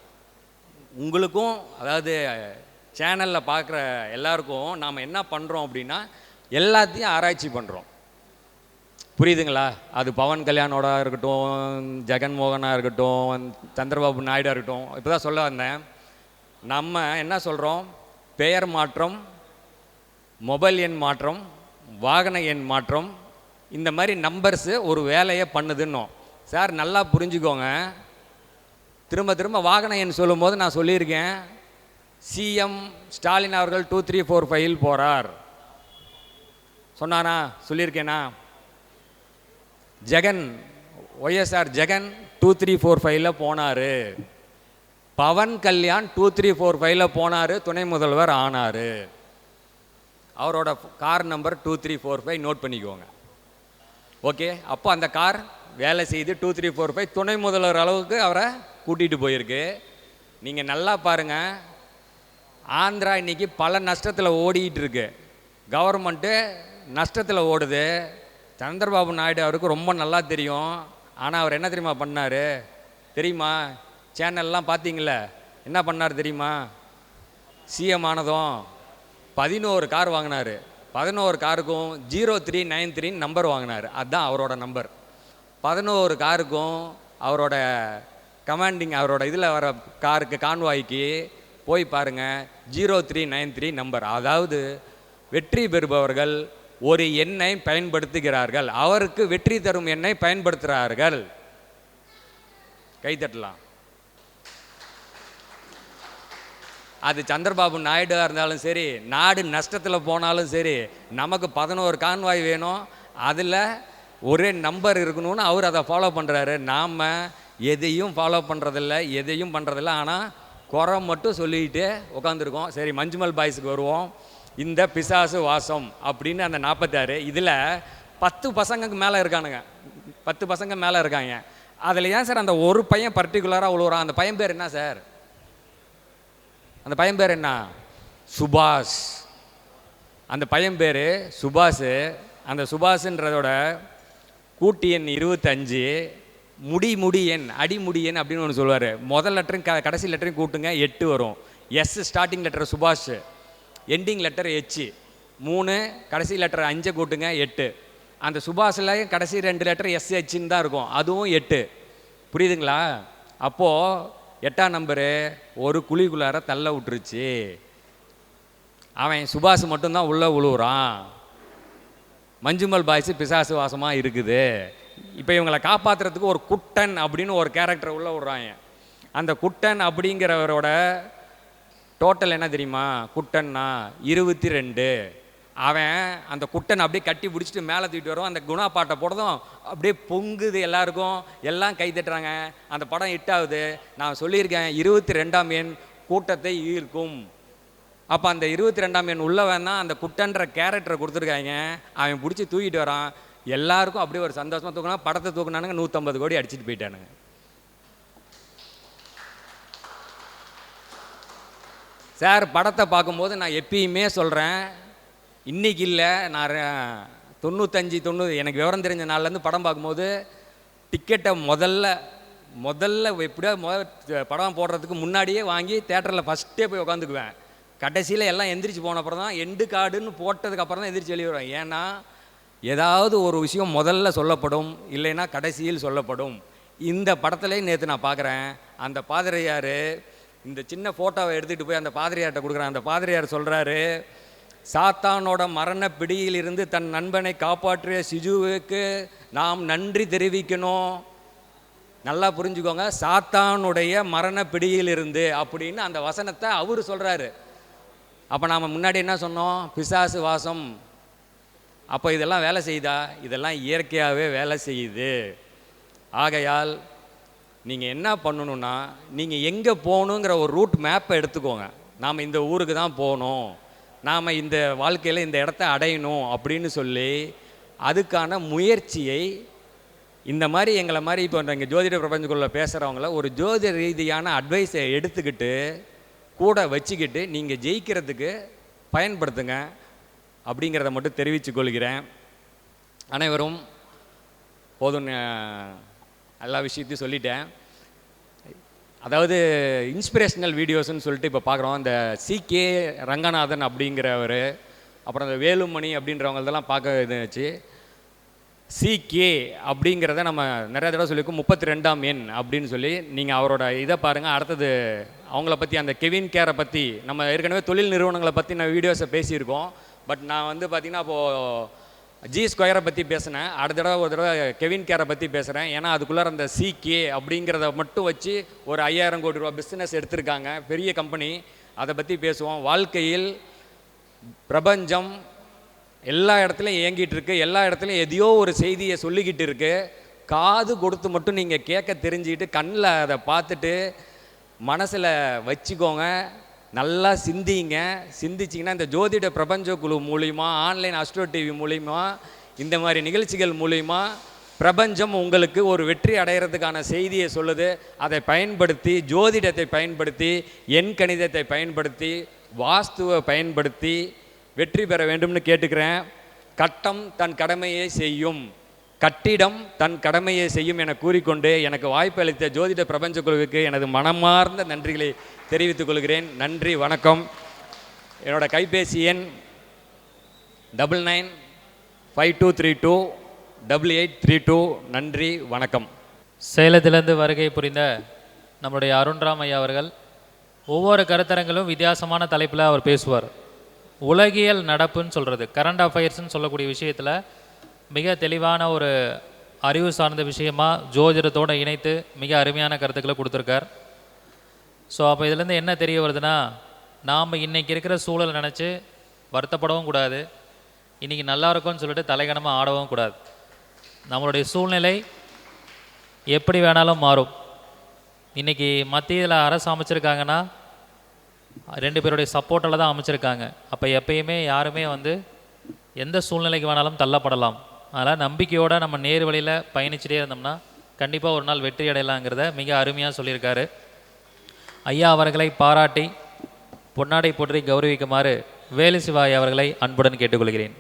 உங்களுக்கும், அதாவது சேனலில் பார்க்குற எல்லாருக்கும் நாம் என்ன பண்ணுறோம் அப்படின்னா, எல்லாத்தையும் ஆராய்ச்சி பண்ணுறோம். புரியுதுங்களா? அது பவன் கல்யாணோட இருக்கட்டும், ஜெகன்மோகனாக இருக்கட்டும், சந்திரபாபு நாயுடாக இருக்கட்டும். இப்போ தான் சொல்ல வந்தேன். நம்ம என்ன சொல்கிறோம்? பெயர் மாற்றம், மொபைல் எண் மாற்றம், வாகன எண் மாற்றம், இந்த மாதிரி நம்பர்ஸு ஒரு வேலையை பண்ணுதுன்னோம். சார் நல்லா புரிஞ்சுக்கோங்க. திரும்ப திரும்ப வாகன எண் சொல்லும்போது நான் சொல்லியிருக்கேன், சிஎம் ஸ்டாலின் அவர்கள் 2345 போகிறார் சொன்னானா? சொல்லியிருக்கேனா? ஜெகன், ஒய்எஸ்ஆர் ஜெகன் 2345 போனார். பவன் கல்யாண் 2345 போனார், துணை முதல்வர் ஆனார். அவரோட கார் நம்பர் 2345 நோட் பண்ணிக்கோங்க. ஓகே, அப்போ அந்த கார் வேலை செய்து 2345 துணை முதல்வர் அளவுக்கு அவரை கூட்டிகிட்டு போயிருக்கு. நீங்கள் நல்லா பாருங்கள், ஆந்திரா இன்றைக்கி பல நஷ்டத்தில் ஓடிக்கிட்டு இருக்கு. கவர்மெண்ட்டு நஷ்டத்தில் ஓடுது. சந்திரபாபு நாயுடு அவருக்கு ரொம்ப நல்லா தெரியும். ஆனால் அவர் என்ன தெரியுமா பண்ணார்? தெரியுமா? சேனல்லாம் பார்த்தீங்களே, என்ன பண்ணார் தெரியுமா? சிஎம் ஆனதும் 11 கார் வாங்கினார். 11 காருக்கும் 0393 நம்பர் வாங்கினார். அதுதான் அவரோட நம்பர். 11 காருக்கும் அவரோட கமாண்டிங், அவரோட இதில் வர காருக்கு கான்வாய்க்கு போய் பாருங்கள், 0393 நம்பர். அதாவது வெற்றி பெறுபவர்கள் ஒரு எண்ணை பயன்படுத்துகிறார்கள், அவருக்கு வெற்றி தரும் எண்ணை பயன்படுத்துகிறார்கள். கைத்தட்டலாம். அது சந்திரபாபு நாயுடுவாக இருந்தாலும் சரி, நாடு நஷ்டத்தில் போனாலும் சரி, நமக்கு 11 கான்வாய் வேணும், அதில் ஒரே நம்பர் இருக்கணும்னு அவர் அதை ஃபாலோ பண்ணுறாரு. நாம் எதையும் ஃபாலோ பண்ணுறதில்ல, எதையும் பண்ணுறதில்ல. ஆனால் குறை மட்டும் சொல்லிக்கிட்டு உட்காந்துருக்கோம். சரி, மஞ்சுமல் பாய்ஸுக்கு வருவோம். இந்த பிசாசு வாசம் அப்படின்னு அந்த 46, இதில் 10 பசங்களுக்கு மேலே இருக்கானுங்க. 10 பசங்க மேலே இருக்காங்க. அதில் ஏன் சார் அந்த ஒரு பையன் பர்டிகுலராக உழுவுறான்? அந்த பையன் பேர் என்ன சார்? அந்த பையன் பேர் என்ன? சுபாஷ். அந்த பையன் பேர் சுபாஷ். அந்த சுபாஷுன்றதோட கூட்டு எண் 25, முடி எண், அடிமுடி எண் அப்படின்னு ஒன்று சொல்லுவார். முதல் லெட்டரும் கடைசி லெட்டரையும் கூட்டுங்க, 8 வரும். எஸ் ஸ்டார்டிங் லெட்டர் சுபாஷ், எண்டிங் லெட்டர் H, 3 கடைசி லெட்டர் 5 கூட்டுங்க, 8. அந்த சுபாஷில் கடைசி 2 லெட்டர் SHன்னு தான் இருக்கும், அதுவும் 8. புரியுதுங்களா? அப்போது 8ஆம் நம்பரு ஒரு குழிக்குள்ளார தள்ள விட்டுருச்சு. அவன் சுபாஷ் மட்டும்தான் உள்ளே உழுவுறான். மஞ்சுமல் பாய்ஸ் பிசாசு வாசமாக இருக்குது. இப்போ இவங்களை காப்பாற்றுறதுக்கு ஒரு குட்டன் அப்படின்னு ஒரு கேரக்டரை உள்ளே விட்றாங்க. அந்த குட்டன் அப்படிங்கிறவரோட டோட்டல் என்ன தெரியுமா? குட்டன்னா 22. அவன் அந்த குட்டன் அப்படியே கட்டி பிடிச்சிட்டு மேலே தூக்கிட்டு வரும். அந்த குணா பாட்டை போடுறதும் அப்படியே பொங்குது, எல்லாருக்கும் எல்லாம் கை தட்டுறாங்க. அந்த படம் ஹிட் ஆகுது. நான் சொல்லியிருக்கேன் 22ஆம் எண் கூட்டத்தை ஈர்க்கும். அப்போ அந்த 22ஆம் எண் உள்ளவன் தான் அந்த குட்டன்ற கேரக்டரை கொடுத்துருக்காங்க. அவன் பிடிச்சி தூக்கிட்டு வரான். எல்லாருக்கும் அப்படியே ஒரு சந்தோஷமாக தூக்கினா. படத்தை தூக்குனானுங்க 150 கோடி அடிச்சுட்டு போயிட்டானுங்க. சார் படத்தை பார்க்கும்போது நான் எப்பயுமே சொல்கிறேன், இன்றைக்கி இல்லை, நான் 95 எனக்கு விவரம் தெரிஞ்ச நாள்லேருந்து படம் பார்க்கும்போது டிக்கெட்டை முதல்ல எப்படியோ படம் போடுறதுக்கு முன்னாடியே வாங்கி தேட்டரில் ஃபஸ்ட்டே போய் உட்காந்துக்குவேன். கடைசியில் எல்லாம் எந்திரிச்சு போன அப்புறம் தான் எண்டு கார்டுன்னு போட்டதுக்கப்புறம் தான் எந்திரிச்சு வெளியே வருவேன். ஏன்னா ஏதாவது ஒரு விஷயம் முதல்ல சொல்லப்படும், இல்லைன்னா கடைசியில் சொல்லப்படும். இந்த படத்துலேயே நேற்று நான் பார்க்குறேன், அந்த பாதிரியார் இந்த சின்ன ஃபோட்டோவை எடுத்துகிட்டு போய் அந்த பாதிரியார்கிட்ட கொடுக்குறேன். அந்த பாதிரியார் சொல்கிறாரு, சாத்தானோட மரண பிடியிலிருந்து தன் நண்பனை காப்பாற்றிய சிஜுவுக்கு நாம் நன்றி தெரிவிக்கணும். நல்லா புரிஞ்சுக்கோங்க, சாத்தானுடைய மரண பிடியிலிருந்து அப்படின்னு அந்த வசனத்தை அவர் சொல்கிறாரு. அப்போ நாம் முன்னாடி என்ன சொன்னோம்? பிசாசு வாசம். அப்போ இதெல்லாம் வேலை செய்யுதா? இதெல்லாம் இயற்கையாகவே வேலை செய்யுது. ஆகையால் நீங்கள் என்ன பண்ணணுன்னா, நீங்கள் எங்கே போகணுங்கிற ஒரு ரூட் மேப்பை எடுத்துக்கோங்க. நாம் இந்த ஊருக்கு தான் போகணும், நாம் இந்த வாழ்க்கையில் இந்த இடத்த அடையணும் அப்படின்னு சொல்லி அதுக்கான முயற்சியை இந்த மாதிரி எங்களை மாதிரி இப்போ இங்கே ஜோதிட பிரபஞ்சக்குள்ளே பேசுகிறவங்கள ஒரு ஜோதிட ரீதியான அட்வைஸை எடுத்துக்கிட்டு கூட வச்சுக்கிட்டு நீங்கள் ஜெயிக்கிறதுக்கு பயன்படுத்துங்க அப்படிங்கிறத மட்டும் தெரிவித்து கொள்கிறேன். அனைவரும் போதும், எல்லா விஷயத்தையும் சொல்லிட்டேன். அதாவது இன்ஸ்பிரேஷனல் வீடியோஸ்ன்னு சொல்லிட்டு இப்போ பார்க்குறோம். இந்த CK ரங்கநாதன் அப்படிங்கிறவர், அப்புறம் இந்த வேலுமணி அப்படின்றவங்களதெல்லாம் பார்க்க இதுச்சு. CK அப்படிங்கிறத நம்ம நிறைய தடவை சொல்லியிருக்கோம். 32ஆம் எண் அப்படின்னு சொல்லி நீங்கள் அவரோட இதை பாருங்கள். அடுத்தது அவங்கள பற்றி, அந்த கெவின் கேரை பற்றி, நம்ம ஏற்கனவே தொழில் நிறுவனங்களை பற்றி நான் வீடியோஸை பேசியிருக்கோம். பட் நான் வந்து பார்த்திங்கன்னா இப்போது G ஸ்கொயரை பற்றி பேசினேன். அடுத்த தடவை ஒரு தடவை கெவின் கேரை பற்றி பேசுகிறேன். ஏன்னா அதுக்குள்ளார அந்த CK அப்படிங்கிறத மட்டும் வச்சு ஒரு 5000 கோடி ரூபா பிஸ்னஸ் எடுத்திருக்காங்க, பெரிய கம்பெனி. அதை பற்றி பேசுவோம். வாழ்க்கையில் பிரபஞ்சம் எல்லா இடத்துலையும் இயங்கிட்டு இருக்கு, எல்லா இடத்துலையும் எதையோ ஒரு செய்தியை சொல்லிக்கிட்டு இருக்கு. காது கொடுத்து மட்டும் நீங்கள் கேட்க தெரிஞ்சுக்கிட்டு கண்ணில் அதை பார்த்துட்டு மனசில் வச்சுக்கோங்க, நல்லா சிந்திங்க. சிந்திச்சிங்கன்னா இந்த ஜோதிட பிரபஞ்ச குழு மூலிமா, ஆன்லைன் அஸ்ட்ரோ டிவி மூலிமா, இந்த மாதிரி நிகழ்ச்சிகள் மூலிமா பிரபஞ்சம் உங்களுக்கு ஒரு வெற்றி அடைகிறதுக்கான செய்தியை சொல்லுது. அதை பயன்படுத்தி, ஜோதிடத்தை பயன்படுத்தி, எண் கணிதத்தை பயன்படுத்தி, வாஸ்துவை பயன்படுத்தி வெற்றி பெற வேண்டும்னு கேட்டுக்கிறேன். கட்டம் தன் கடமையை செய்யும், கட்டிடம் தன் கடமையை செய்யும் என கூறிக்கொண்டு எனக்கு வாய்ப்பு அளித்த ஜோதிட பிரபஞ்ச குழுவுக்கு எனது மனமார்ந்த நன்றிகளை தெரிவித்துக் கொள்கிறேன். நன்றி, வணக்கம். என்னோட கைபேசி எண் 9952328832. நன்றி, வணக்கம். சேலத்திலிருந்து வருகை புரிந்த நம்முடைய அருண்ராம் ஐயா அவர்கள் ஒவ்வொரு கருத்தரங்களும் வித்தியாசமான தலைப்பில் அவர் பேசுவார். உலகியல் நடப்புன்னு சொல்கிறது, கரண்ட் அஃபேர்ஸ்ன்னு சொல்லக்கூடிய விஷயத்தில் மிக தெளிவான ஒரு அறிவு சார்ந்த விஷயமாக ஜோதிடத்தோடு இணைத்து மிக அருமையான கருத்துக்களை கொடுத்துருக்கார். ஸோ அப்போ இதுலேருந்து என்ன தெரிய வருதுன்னா, நாம் இன்றைக்கி இருக்கிற சூழல் நினச்சி வருத்தப்படவும் கூடாது, இன்றைக்கி நல்லா இருக்கும்னு சொல்லிட்டு தலைகணமாக ஆடவும் கூடாது. நம்மளுடைய சூழ்நிலை எப்படி வேணாலும் மாறும். இன்றைக்கி மத்தியில் அரசு அமைச்சிருக்காங்கன்னா 2 பேருடைய சப்போர்ட்டில் தான் அமைச்சிருக்காங்க. அப்போ எப்பயுமே யாருமே வந்து எந்த சூழ்நிலைக்கு வேணாலும் தள்ளப்படலாம். அதனால் நம்பிக்கையோடு நம்ம நேர் வழியில் பயணிச்சுட்டே இருந்தோம்னா கண்டிப்பாக ஒரு நாள் வெற்றி அடையலாங்கிறத மிக அருமையாக சொல்லியிருக்காரு. ஐயா அவர்களை பாராட்டி பொன்னாடை போற்றி கௌரவிக்குமாறு வேலு சிவாய் அவர்களை அன்புடன் கேட்டுக்கொள்கிறேன்.